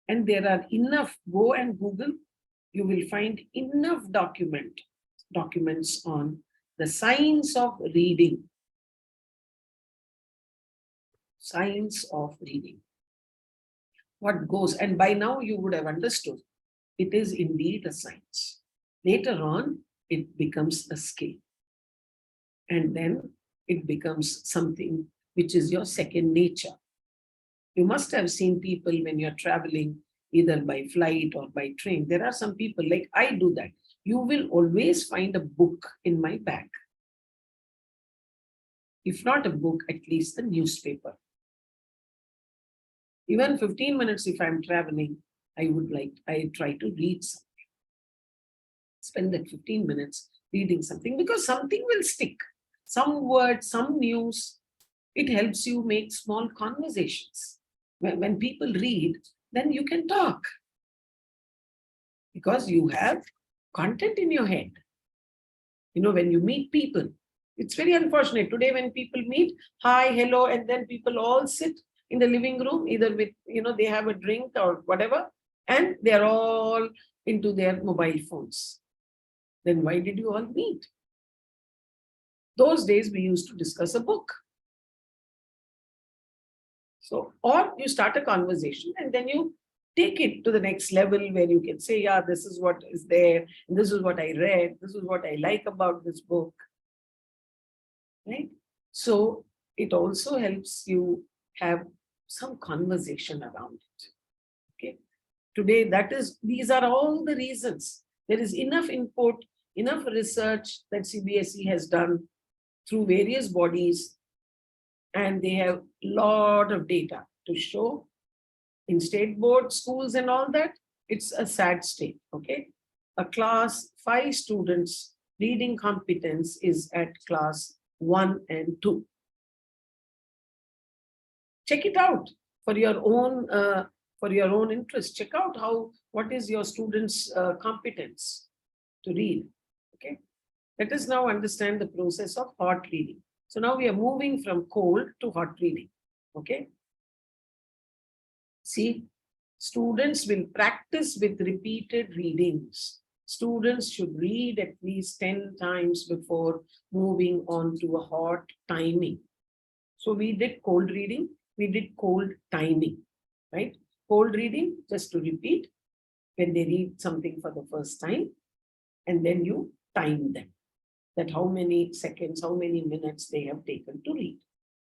Speaker 1: And there are enough, go and Google, you will find enough documents on the science of reading. Science of reading. What goes, and by now you would have understood, it is indeed a science. Later on, it becomes a skill. And then it becomes something which is your second nature. You must have seen people when you're traveling, either by flight or by train. There are some people, like I do that. You will always find a book in my bag. If not a book, at least the newspaper. Even 15 minutes if I'm traveling, I try to read something. Spend that 15 minutes reading something, because something will stick. Some word, some news, it helps you make small conversations. When people read, then you can talk, because you have content in your head. You know, when you meet people, it's very unfortunate today when people meet, hi, hello, and then people all sit in the living room, either with, they have a drink or whatever, and they're all into their mobile phones. Then why did you all meet? Those days we used to discuss a book. So, or you start a conversation and then you take it to the next level where you can say, yeah, this is what is there, and this is what I read, this is what I like about this book. Right? So it also helps you have some conversation around it. Okay. Today, these are all the reasons. There is enough input, enough research that CBSE has done through various bodies, and they have a lot of data to show in state board schools and all that. It's a sad state. Okay. A class 5 students reading competence is at class 1 and 2. Check it out for your own interest. Check out what is your students' competence to read. Okay, let us now understand the process of hot reading. So now we are moving from cold to hot reading. Okay, see, students will practice with repeated readings. Students should read at least 10 times before moving on to a hot timing. So we did cold reading, we did cold timing, right? Cold reading, just to repeat, when they read something for the first time, and then you time them, that how many seconds, how many minutes they have taken to read.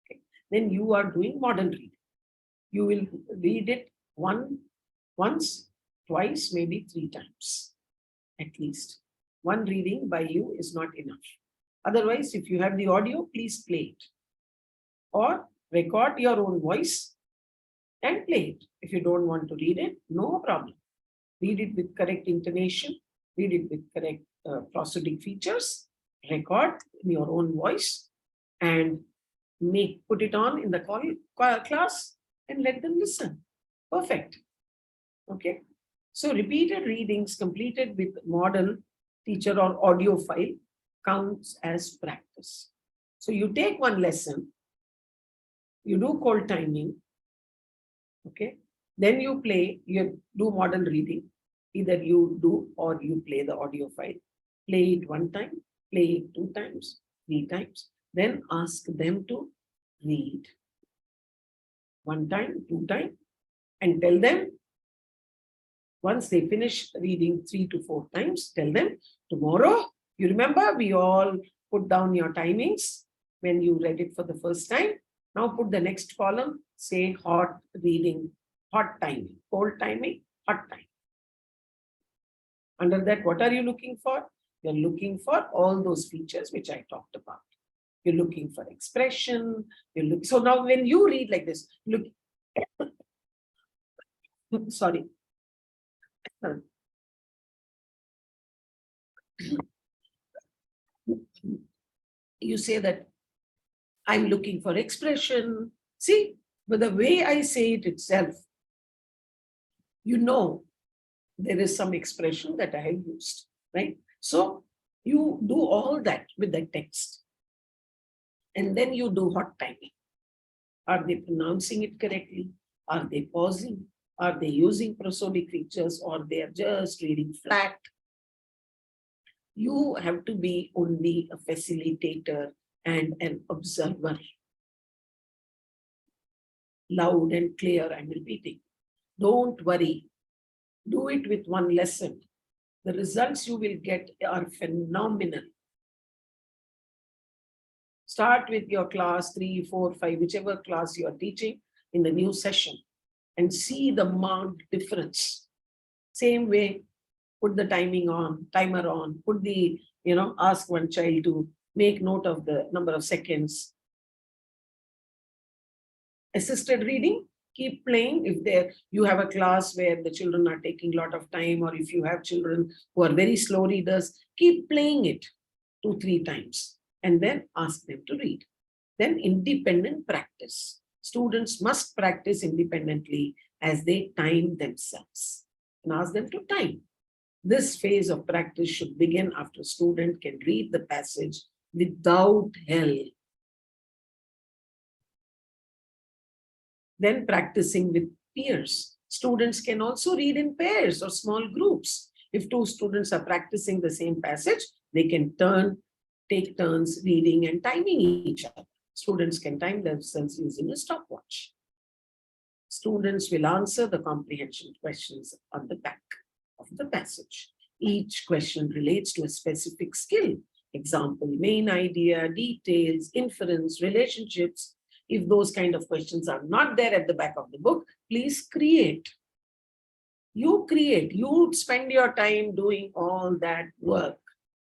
Speaker 1: Okay. Then you are doing modern reading. You will read it once, twice, maybe 3 times, at least. One reading by you is not enough. Otherwise, if you have the audio, please play it. Or record your own voice and play it. If you don't want to read it, no problem. Read it with correct intonation, read it with correct prosodic features, record in your own voice, and put it on in the class and let them listen. Perfect. Okay. So repeated readings completed with model, teacher, or audio file counts as practice. So you take one lesson, You do cold timing. Okay. Then you do model reading. Either you do or you play the audio file. Play it one time, play it 2 times, 3 times. Then ask them to read. 1 time, 2 times, and tell them, once they finish reading 3 to 4 times, tell them, tomorrow, you remember we all put down your timings when you read it for the first time. Now put the next column, say hot reading, hot timing, cold timing, hot time. Under that, what are you looking for? You're looking for all those features which I talked about. You're looking for expression. So now when you read like this, look, sorry. You say that I'm looking for expression. See, but the way I say it itself, you know, there is some expression that I have used, right? So you do all that with the text. And then you do hot timing. Are they pronouncing it correctly? Are they pausing? Are they using prosodic features, or they are just reading flat? You have to be only a facilitator and an observer. Loud and clear, I'm repeating. Don't worry. Do it with one lesson. The results you will get are phenomenal. Start with your class 3, 4, 5, whichever class you are teaching in the new session, and see the marked difference. Same way, put the timer on, put the, ask one child to make note of the number of seconds. Assisted reading, keep playing. If you have a class where the children are taking a lot of time, or if you have children who are very slow readers, keep playing it 2, 3 times and then ask them to read. Then independent practice. Students must practice independently as they time themselves, and ask them to time. This phase of practice should begin after a student can read the passage without help. Then practicing with peers. Students can also read in pairs or small groups. If 2 students are practicing the same passage, they can take turns reading and timing each other. Students can time themselves using a stopwatch. Students will answer the comprehension questions on the back of the passage. Each question relates to a specific skill. Example, main idea, details, inference, relationships. If those kind of questions are not there at the back of the book, please create. You spend your time doing all that work,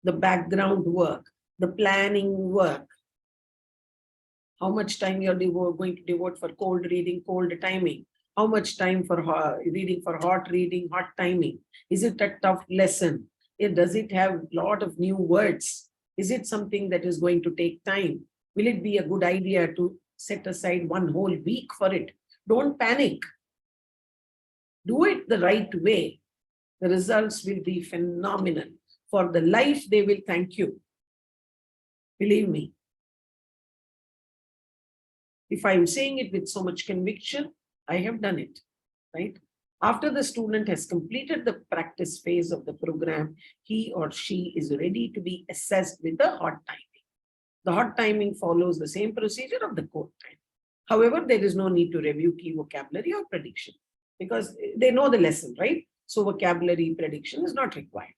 Speaker 1: the background work, the planning work. How much time you're going to devote for cold reading, cold timing? How much time for reading for hot reading, hot timing? Is it a tough lesson? Does it have a lot of new words? Is it something that is going to take time? Will it be a good idea to set aside one whole week for it? Don't panic. Do it the right way. The results will be phenomenal. For the life, they will thank you. Believe me. If I'm saying it with so much conviction, I have done it, right? After the student has completed the practice phase of the program, he or she is ready to be assessed with the hot timing. The hot timing follows the same procedure of the cold timing. However, there is no need to review key vocabulary or prediction because they know the lesson, right? So vocabulary prediction is not required.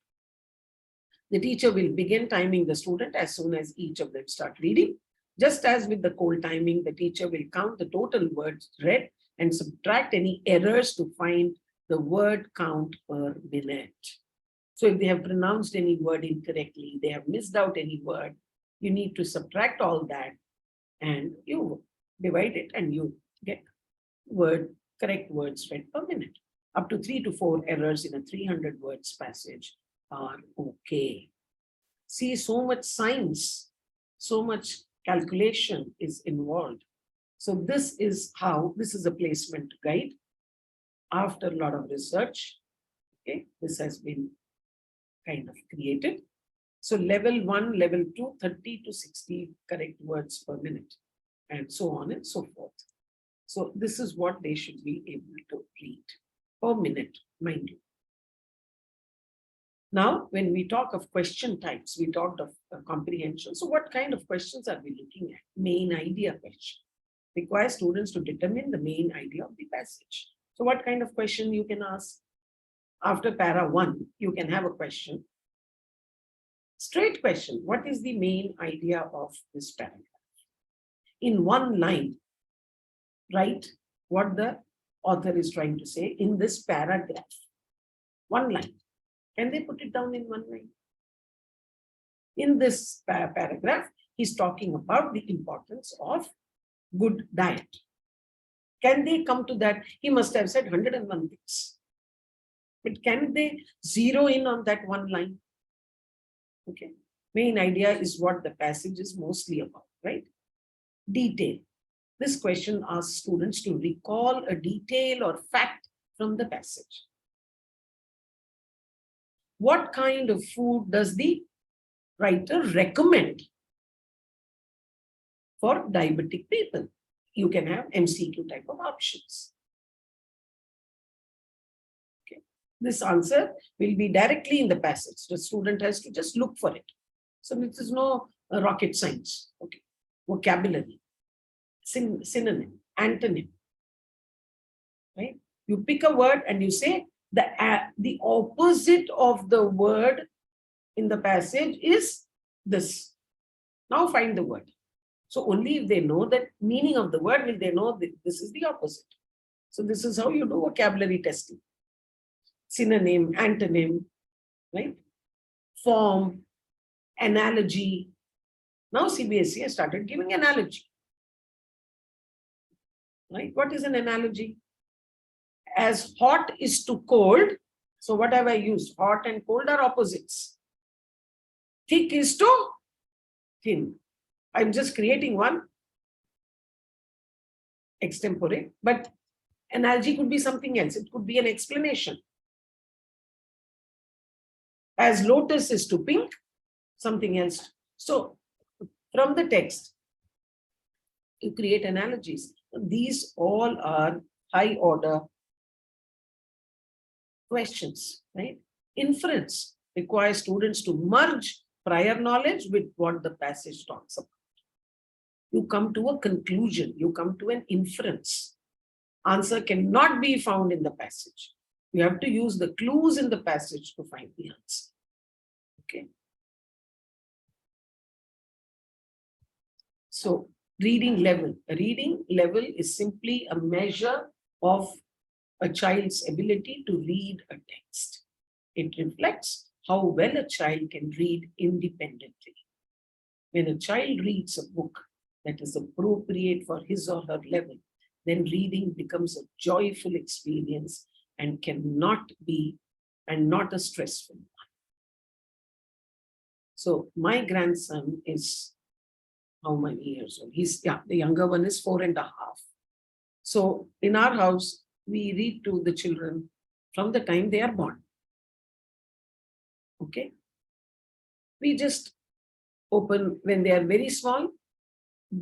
Speaker 1: The teacher will begin timing the student as soon as each of them start reading. Just as with the cold timing, the teacher will count the total words read and subtract any errors to find the word count per minute. So if they have pronounced any word incorrectly, they have missed out any word, you need to subtract all that and you divide it and you get correct words read per minute. Up to 3 to 4 errors in a 300 words passage are okay. See, so much science, so much calculation is involved. So this is a placement guide. After a lot of research, okay, this has been kind of created. So level 1, level 2, 30 to 60 correct words per minute. and so on and so forth. So this is what they should be able to read per minute, mind you. Now, when we talk of question types, we talked of comprehension. So what kind of questions are we looking at? Main idea question. Requires students to determine the main idea of the passage. So what kind of question you can ask? After para 1, you can have a question. Straight question. What is the main idea of this paragraph? In one line, write what the author is trying to say in this paragraph. One line. Can they put it down in one line? In this paragraph, he's talking about the importance of good diet. Can they come to that? He must have said 101 things. But can they zero in on that one line? Okay. Main idea is what the passage is mostly about, right? Detail. This question asks students to recall a detail or fact from the passage. What kind of food does the writer recommend for diabetic people? You can have MCQ type of options. Okay. This answer will be directly in the passage. The student has to just look for it. So this is no rocket science. Okay. Vocabulary, synonym, antonym. Right? You pick a word and you say the opposite of the word in the passage is this. Now find the word. So only if they know the meaning of the word will they know that this is the opposite. So this is how you do vocabulary testing. Synonym, antonym, right? Form, analogy. Now CBSE has started giving analogy. Right? What is an analogy? As hot is to cold. So what have I used? Hot and cold are opposites. Thick is to thin. I'm just creating one extempore, but analogy could be something else. It could be an explanation. As lotus is to pink, something else. So from the text, you create analogies. These all are high order questions, right? Inference requires students to merge prior knowledge with what the passage talks about. You come to a conclusion, you come to an inference. Answer cannot be found in the passage. You have to use the clues in the passage to find the answer. Okay. So reading level. A reading level is simply a measure of a child's ability to read a text. It reflects how well a child can read independently. When a child reads a book that is appropriate for his or her level, then reading becomes a joyful experience and not a stressful one. So my grandson is how many years old? The younger one is 4.5. So in our house, we read to the children from the time they are born. Okay. We just open when they are very small,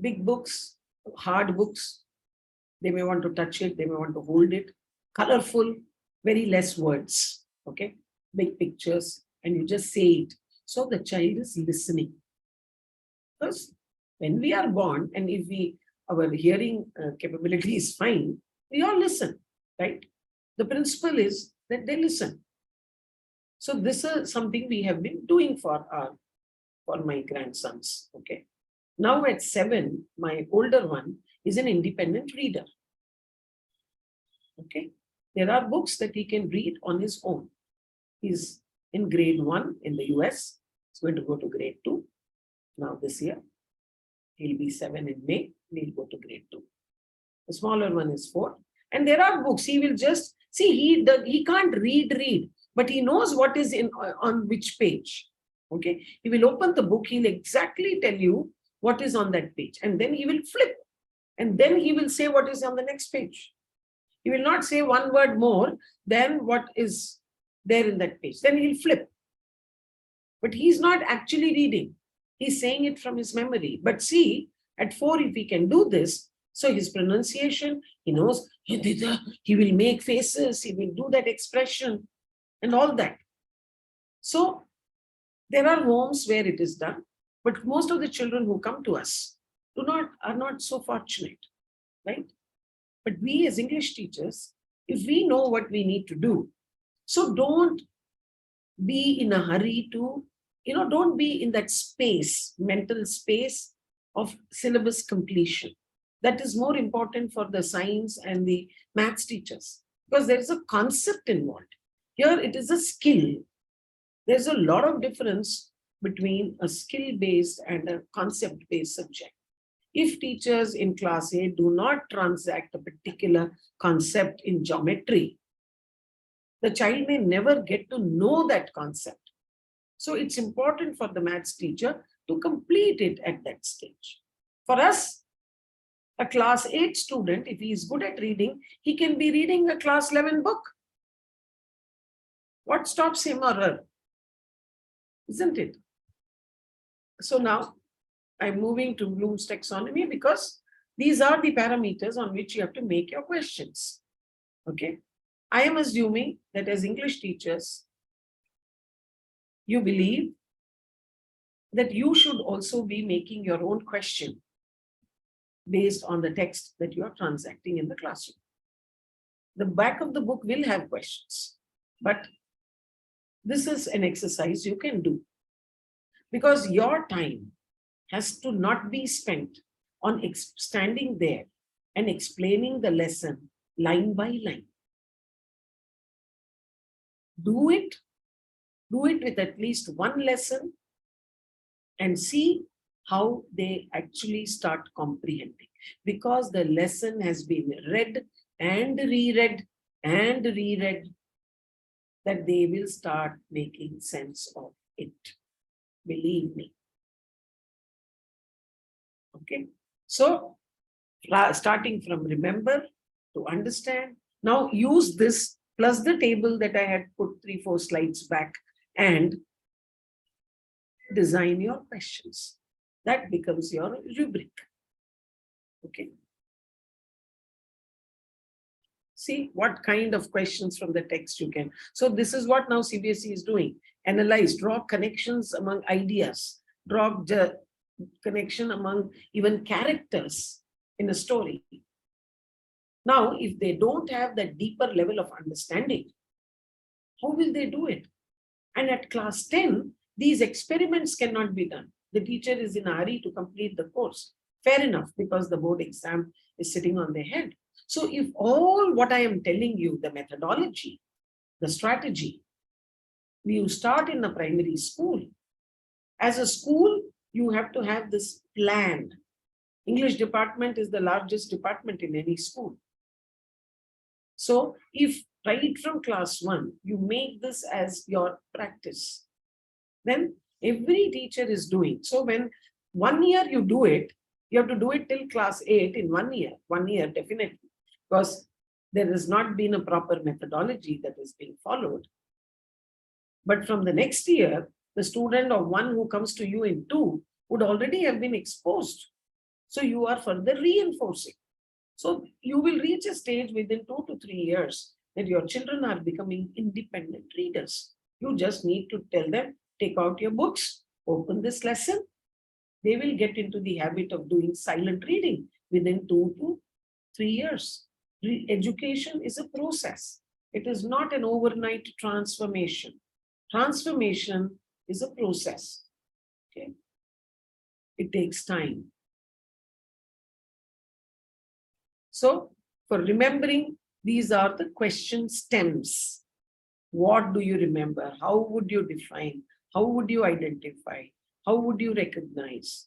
Speaker 1: big books, hard books. They may want to touch it, they may want to hold it. Colorful, very less words. Okay. Big pictures, and you just say it. So the child is listening. Because when we are born, and if our hearing capability is fine, we all listen, right? The principle is that they listen. So this is something we have been doing for my grandsons. Okay. Now at 7, my older one is an independent reader. Okay. There are books that he can read on his own. He's in grade 1 in the US. He's going to go to grade 2 now this year. He'll be 7 in May. He'll go to grade 2. The smaller one is 4. And there are books. He will just see, he can't read, but he knows what is on which page. Okay. He will open the book. He'll exactly tell you what is on that page. And then he will flip. And then he will say what is on the next page. He will not say one word more than what is there in that page. Then he'll flip. But he's not actually reading. He's saying it from his memory. But see, At 4, if he can do this, so his pronunciation, he knows, he will make faces, he will do that expression and all that. So there are homes where it is done, but most of the children who come to us are not so fortunate, right? But we as English teachers, if we know what we need to do, so don't be in a hurry to, don't be in that space, mental space of syllabus completion. That is more important for the science and the maths teachers, because there is a concept involved. Here it is a skill. There's a lot of difference between a skill-based and a concept-based subject. If teachers in class A do not transact a particular concept in geometry, the child may never get to know that concept. So it's important for the maths teacher to complete it at that stage. For us, a class 8 student, if he is good at reading, he can be reading a class 11 book. What stops him or her? Isn't it? So now I'm moving to Bloom's taxonomy, because these are the parameters on which you have to make your questions. Okay. I am assuming that as English teachers, you believe that you should also be making your own question based on the text that you are transacting in the classroom. The back of the book will have questions, but this is an exercise you can do, because your time has to not be spent on standing there and explaining the lesson line by line. Do it with at least one lesson and see how they actually start comprehending, because the lesson has been read and reread and reread, that they will start making sense of it. Believe me. Okay. So starting from remember to understand, now use this plus the table that I had put 3-4 slides back and design your questions. That becomes your rubric. Okay. See what kind of questions from the text you can. So this is what now CBSE is doing. Analyze, draw connections among ideas, draw the connection among even characters in a story. Now, if they don't have that deeper level of understanding, how will they do it? And at class 10, these experiments cannot be done. The teacher is in a hurry to complete the course. Fair enough, because the board exam is sitting on their head. So if all what I am telling you, the methodology, the strategy, you start in a primary school. As a school, you have to have this planned. English department is the largest department in any school. So if right from class 1, you make this as your practice, then every teacher is doing. So when 1 year you do it, you have to do it till class 8 in 1 year. 1 year definitely, because there has not been a proper methodology that is being followed. But from the next year, the student or one who comes to you in 2 would already have been exposed. So you are further reinforcing. So you will reach a stage within 2 to 3 years that your children are becoming independent readers. You just need to tell them, take out your books, open this lesson. They will get into the habit of doing silent reading within 2 to 3 years. Education is a process. It is not an overnight transformation. Transformation is a process. Okay? It takes time. So, for remembering, these are the question stems. What do you remember? How would you define? How would you identify? How would you recognize?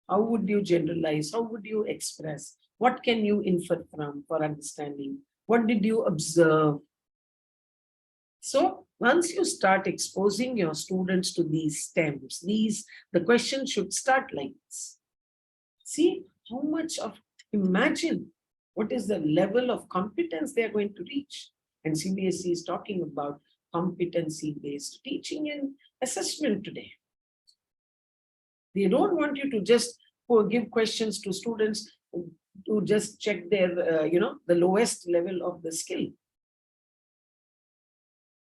Speaker 1: How would you generalize? How would you express? What can you infer from for understanding? What did you observe? So once you start exposing your students to these stems, the question should start like this. See how much of, imagine what is the level of competence they are going to reach. And CBSE is talking about competency-based teaching and assessment today. They don't want you to just or give questions to students to just check their, the lowest level of the skill.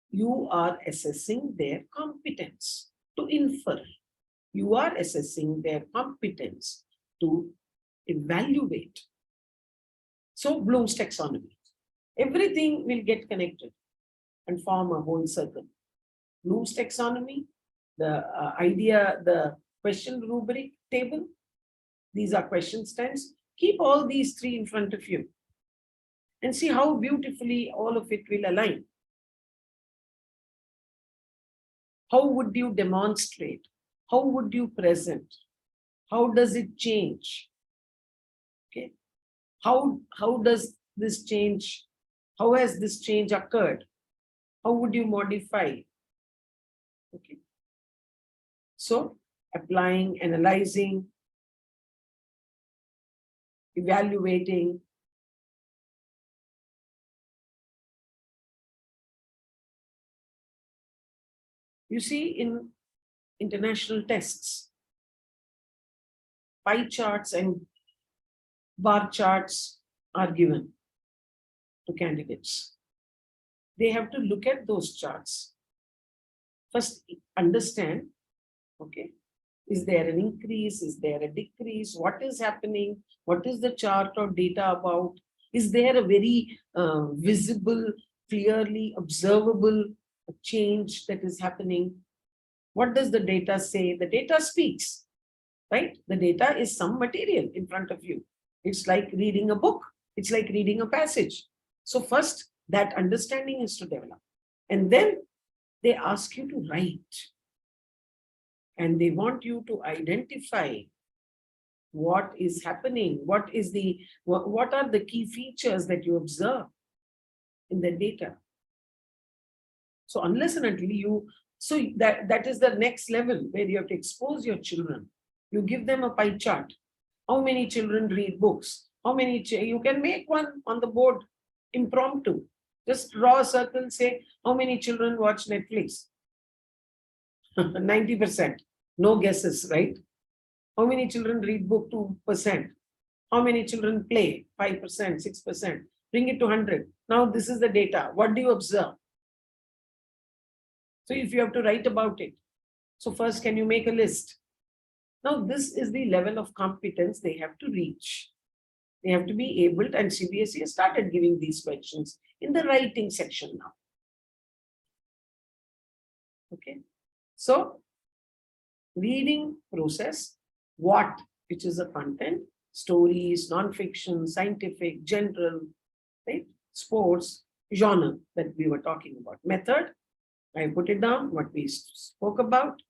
Speaker 1: You are assessing their competence to infer. You are assessing their competence to evaluate. So Bloom's taxonomy. Everything will get connected and form a whole circle. Bloom's taxonomy, the idea, the question rubric table. These are question stands. Keep all these three in front of you and see how beautifully all of it will align. How would you demonstrate? How would you present? How does it change? Okay. How does this change? How has this change occurred? How would you modify? Okay. So applying, analyzing, evaluating. You see, in international tests, pie charts and bar charts are given to candidates. They have to look at those charts. First, understand, okay, is there an increase? Is there a decrease? What is happening? What is the chart or data about? Is there a very visible, clearly observable change that is happening? What does the data say? The data speaks, right? The data is some material in front of you. It's like reading a book. It's like reading a passage. So first, that understanding is to develop. And then they ask you to write. And they want you to identify what is happening, what are the key features that you observe in the data. So unless and until that is the next level where you have to expose your children. You give them a pie chart. How many children read books? How many, you can make one on the board, impromptu. Just draw a circle, say, how many children watch Netflix? 90%. No guesses, right? How many children read book? 2%. How many children play? 5%, 6%. Bring it to 100. Now this is the data. What do you observe? So if you have to write about it. So first, can you make a list? Now this is the level of competence they have to reach. They have to be able to, and CBSE has started giving these questions in the writing section now. Okay. So reading process, what, which is the content, stories, non-fiction, scientific, general, right? Sports, genre that we were talking about. Method, I put it down, what we spoke about.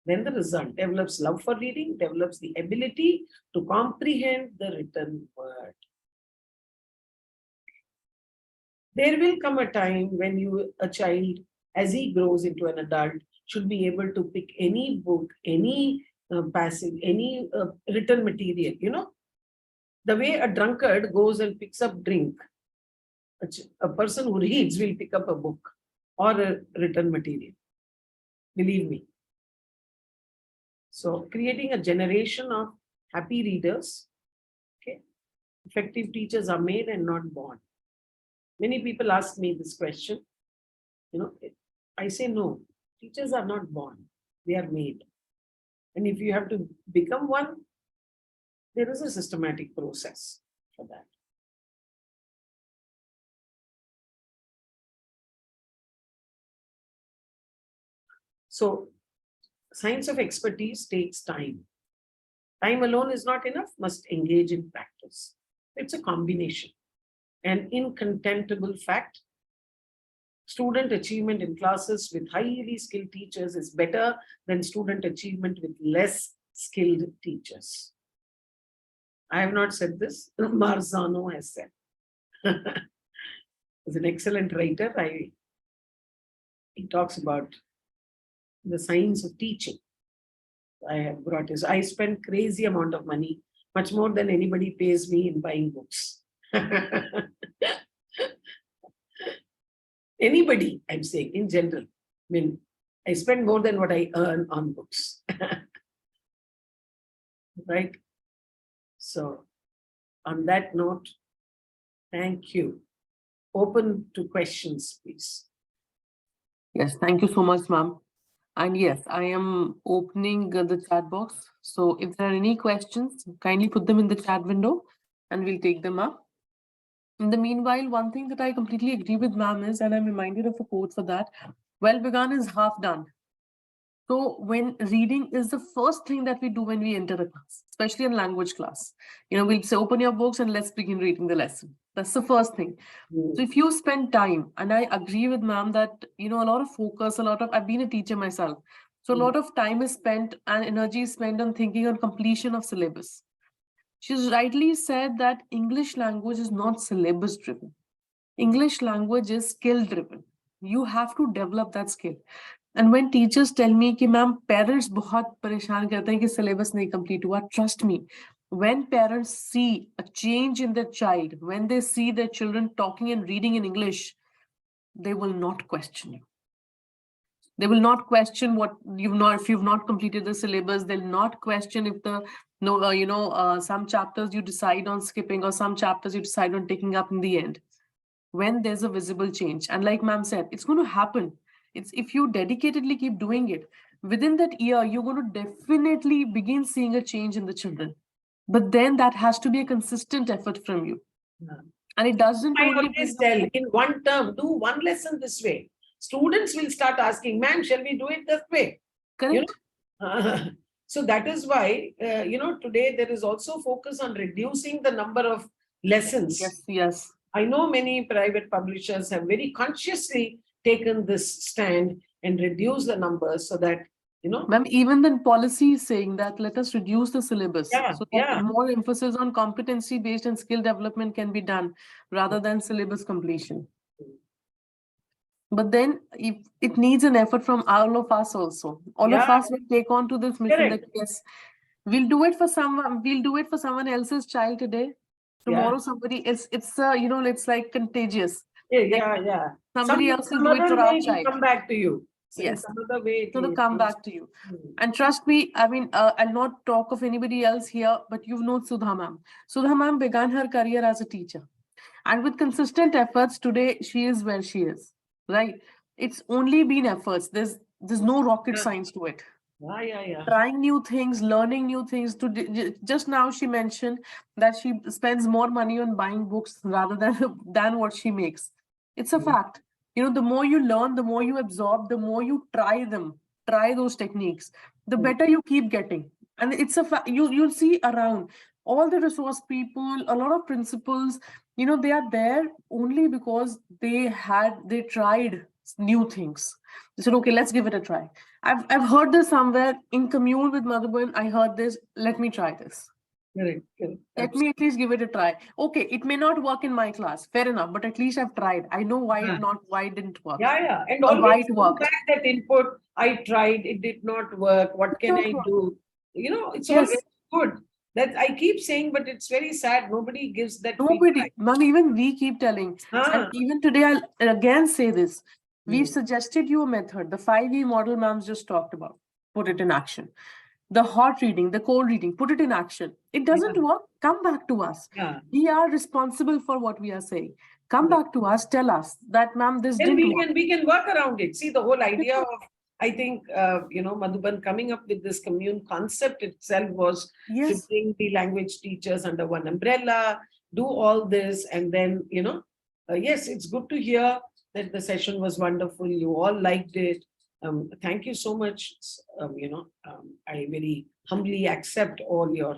Speaker 1: Then the result, develops love for reading, develops the ability to comprehend the written word. There will come a time when a child, as he grows into an adult, should be able to pick any book, any passage, any written material, the way a drunkard goes and picks up drink, a person who reads will pick up a book or a written material. Believe me. So creating a generation of happy readers, okay? Effective teachers are made and not born. Many people ask me this question. I say no, teachers are not born, they are made. And if you have to become one, there is a systematic process for that. So science of expertise takes time. Time alone is not enough, must engage in practice. It's a combination. An incontestable fact, student achievement in classes with highly skilled teachers is better than student achievement with less skilled teachers. I have not said this, Marzano has said. He's an excellent writer. He talks about the science of teaching. I have brought his. I spend crazy amount of money, much more than anybody pays me in buying books. Anybody, I'm saying, in general. I mean, I spend more than what I earn on books. Right? So on that note, thank you. Open to questions, please.
Speaker 2: Yes, thank you so much, ma'am. And yes, I am opening the chat box. So if there are any questions, kindly put them in the chat window and we'll take them up. In the meanwhile, one thing that I completely agree with ma'am is, and I'm reminded of a quote for that, well begun is half done. So when reading is the first thing that we do when we enter a class, especially in language class, we'll say, open your books and let's begin reading the lesson. That's the first thing. So if you spend time, and I agree with ma'am that, a lot of focus, I've been a teacher myself. So a lot of time is spent and energy is spent on thinking on completion of syllabus. She's rightly said that English language is not syllabus driven. English language is skill driven. You have to develop that skill. And when teachers tell me कि ma'am parents बहुत परेशान करते हैं कि syllabus नहीं complete हुआ, trust me, when parents see a change in their child, when they see their children talking and reading in English, they will not question you. They will not question what if you've not completed the syllabus. They'll not question if some chapters you decide on skipping or some chapters you decide on taking up in the end. When there's a visible change, and like ma'am said, it's going to happen. It's if you dedicatedly keep doing it, within that year, you're going to definitely begin seeing a change in the children. But then that has to be a consistent effort from you. And it doesn't
Speaker 1: I
Speaker 2: only
Speaker 1: always tell in one term, do one lesson this way. Students will start asking, ma'am, shall we do it this way?
Speaker 2: Correct.
Speaker 1: So that is why, today there is also focus on reducing the number of lessons.
Speaker 2: Yes.
Speaker 1: I know many private publishers have very consciously taken this stand and reduce the numbers so that,
Speaker 2: Ma'am, even the policy is saying that let us reduce the syllabus so that more emphasis on competency-based and skill development can be done rather than syllabus completion. But then it needs an effort from all of us also. All of us will take on to this mission that yes, we'll do it for someone else's child today. Tomorrow somebody else, it's like contagious. Somebody else will do it for our child.
Speaker 1: Come back to you.
Speaker 2: Yes.
Speaker 1: Some other way
Speaker 2: It's going to come back to you. And trust me, I mean, I'll not talk of anybody else here, but you've known Sudha ma'am. Sudha ma'am began her career as a teacher. And with consistent efforts, today she is where she is. Right? It's only been efforts. There's no rocket science to it. Trying new things, learning new things. Just now she mentioned that she spends more money on buying books rather than what she makes. It's a fact. The more you learn, the more you absorb, the more you try those techniques, the better you keep getting. And it's a fact. You'll see around all the resource people, a lot of principals, they are there only because they tried new things. They said, okay, let's give it a try. I've heard this somewhere in Commune with Madhuban. I heard this. Let me try this.
Speaker 1: Correct.
Speaker 2: Let me at least give it a try. Okay, it may not work in my class. Fair enough, but at least I've tried. I know why it didn't work.
Speaker 1: And
Speaker 2: or why
Speaker 1: always
Speaker 2: it worked.
Speaker 1: that input. I tried. It did not work. What can I do? It's always good. That I keep saying, but it's very sad. Nobody gives that.
Speaker 2: Nobody, ma'am, even we keep telling. And even today, I'll again say this. We've suggested you a method, the 5E model ma'am's just talked about. Put it in action. The hot reading, the cold reading, put it in action. It doesn't work, come back to us. We are responsible for what we are saying. Come back to us, tell us that, ma'am, this didn't work.
Speaker 1: We can work around it. See, the whole idea of, I think, Madhuban coming up with this Commune concept itself was to bring the language teachers under one umbrella, do all this, and then, yes, it's good to hear that the session was wonderful. You all liked it. Thank you so much. I very humbly accept all your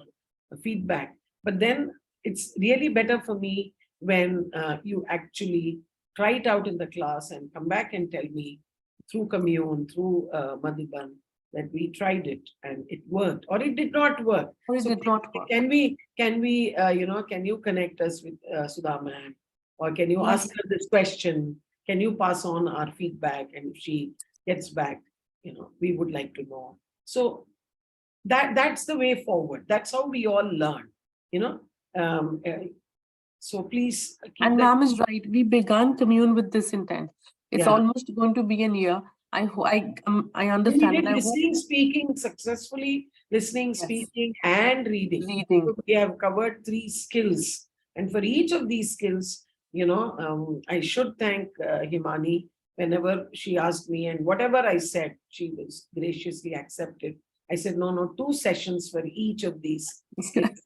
Speaker 1: feedback. But then it's really better for me when you actually try it out in the class and come back and tell me through Commune, through Madhuban, that we tried it and it worked or it did not work. Can we, can you connect us with Sudha ma'am, or can you ask her this question? Can you pass on our feedback? And if she gets back, we would like to know. So that's the way forward. That's how we all learn, so please.
Speaker 2: And ma'am is right. We began Commune with this intent. It's almost going to be a year. I
Speaker 1: We
Speaker 2: understand,
Speaker 1: did
Speaker 2: and I hope
Speaker 1: listening, speaking successfully, listening,
Speaker 2: yes,
Speaker 1: speaking, and reading.
Speaker 2: reading.
Speaker 1: So we have covered 3 skills. And for each of these skills, I should thank Himani whenever she asked me, and whatever I said, she was graciously accepted. I said, no, no, 2 sessions for each of these skills.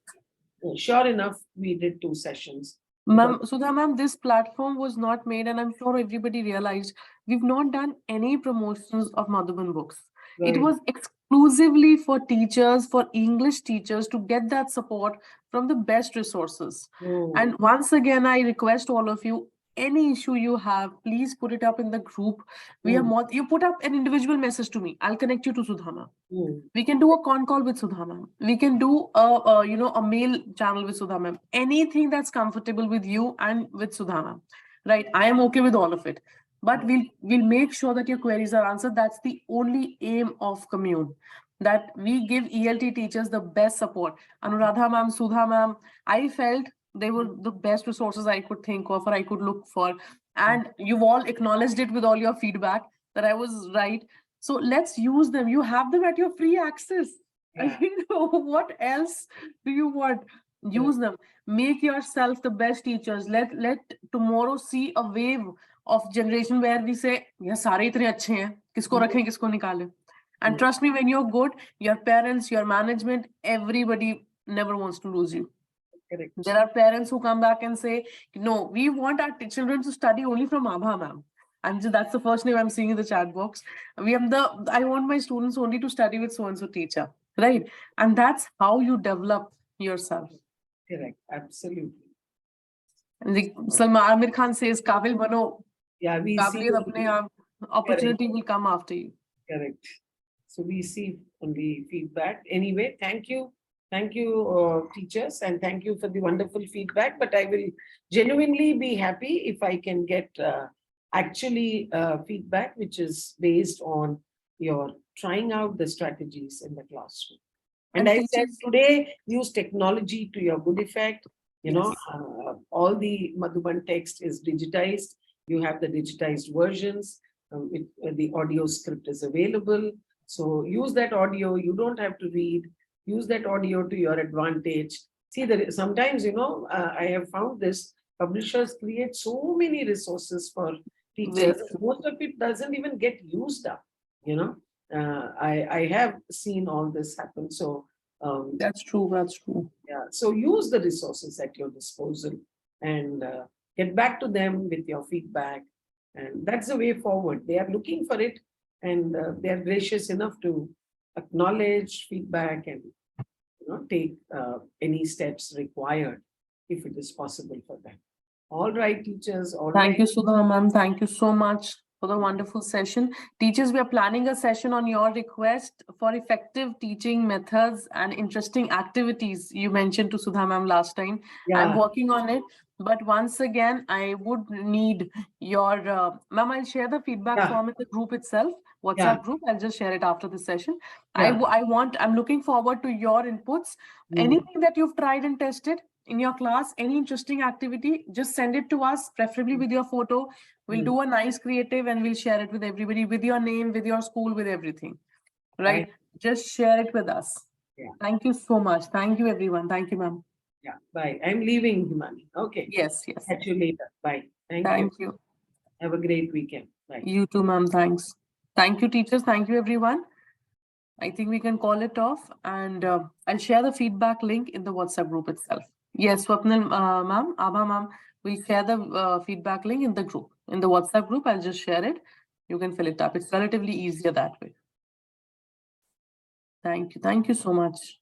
Speaker 1: Sure enough, we did 2 sessions.
Speaker 2: Ma'am, Sudha ma'am, this platform was not made, and I'm sure everybody realized we've not done any promotions of Madhuban books. It
Speaker 1: Right.
Speaker 2: was exclusively for teachers, for English teachers to get that support from the best resources. And once again, I request all of you, any issue you have, please put it up in the group. You put up an individual message to me. I'll connect you to Sudha ma'am. We can do a con call with Sudha ma'am. We can do a mail channel with Sudha ma'am. Anything that's comfortable with you and with Sudha ma'am. Right? I am okay with all of it. But we'll make sure that your queries are answered. That's the only aim of Commune. That we give ELT teachers the best support. Anuradha ma'am, Sudha ma'am, I felt they were the best resources I could think of or I could look for. And you've all acknowledged it with all your feedback that I was right. So let's use them. You have them at your free access.
Speaker 1: Yeah.
Speaker 2: I mean, what else do you want? Use them. Make yourself the best teachers. Let tomorrow see a wave of generation where we say, "Yeah, सारे इतने अच्छे हैं. किसको रखें, किसको निकालें." And trust me, when you're good, your parents, your management, everybody never wants to lose you.
Speaker 1: Correct.
Speaker 2: There are parents who come back and say, "No, we want our children to study only from Abha ma'am." And that's the first name I'm seeing in the chat box. I want my students only to study with so-and-so teacher, right? And that's how you develop yourself.
Speaker 1: Correct. Absolutely.
Speaker 2: And Salma Amir Khan says, Kabil bano,
Speaker 1: Yeah, we see.
Speaker 2: Kabiliyat apne aap, opportunity will come after you.
Speaker 1: Correct. So we see only feedback. Anyway, thank you. Thank you, teachers, and thank you for the wonderful feedback. But I will genuinely be happy if I can get feedback which is based on your trying out the strategies in the classroom. And I said today, use technology to your good effect. All the Madhuban text is digitized. You have the digitized versions. The audio script is available. So use that audio. You don't have to read. Use that audio to your advantage. See, sometimes, I have found this, publishers create so many resources for teachers. Most of it doesn't even get used up, I have seen all this happen. So
Speaker 2: that's true. That's true.
Speaker 1: Yeah. So use the resources at your disposal and get back to them with your feedback. And that's the way forward. They are looking for it, and they are gracious enough to acknowledge feedback and take any steps required if it is possible for them. All right, teachers.
Speaker 2: Thank you, Sudha ma'am. Thank you so much for the wonderful session. Teachers, we are planning a session on your request for effective teaching methods and interesting activities you mentioned to Sudha ma'am last time. Yeah. I'm working on it. But once again, I would need your, ma'am, I'll share the feedback form in the group itself, WhatsApp group. I'll just share it after the session. I'm looking forward to your inputs. Anything that you've tried and tested in your class, any interesting activity, just send it to us, preferably with your photo. We'll do a nice creative and we'll share it with everybody, with your name, with your school, with everything. Right? Just share it with us. Yeah. Thank you so much. Thank you, everyone. Thank you, ma'am.
Speaker 1: Yeah, bye. I'm leaving, Himani. Okay.
Speaker 2: Yes.
Speaker 1: Catch you later. Bye.
Speaker 2: Thank you.
Speaker 1: Have a great weekend. Bye.
Speaker 2: You too, ma'am. Thanks. Thank you, teachers. Thank you, everyone. I think we can call it off, and I'll share the feedback link in the WhatsApp group itself. Yes, Swapnil ma'am, Abha ma'am, we'll share the feedback link in the group. In the WhatsApp group, I'll just share it. You can fill it up. It's relatively easier that way. Thank you. Thank you so much.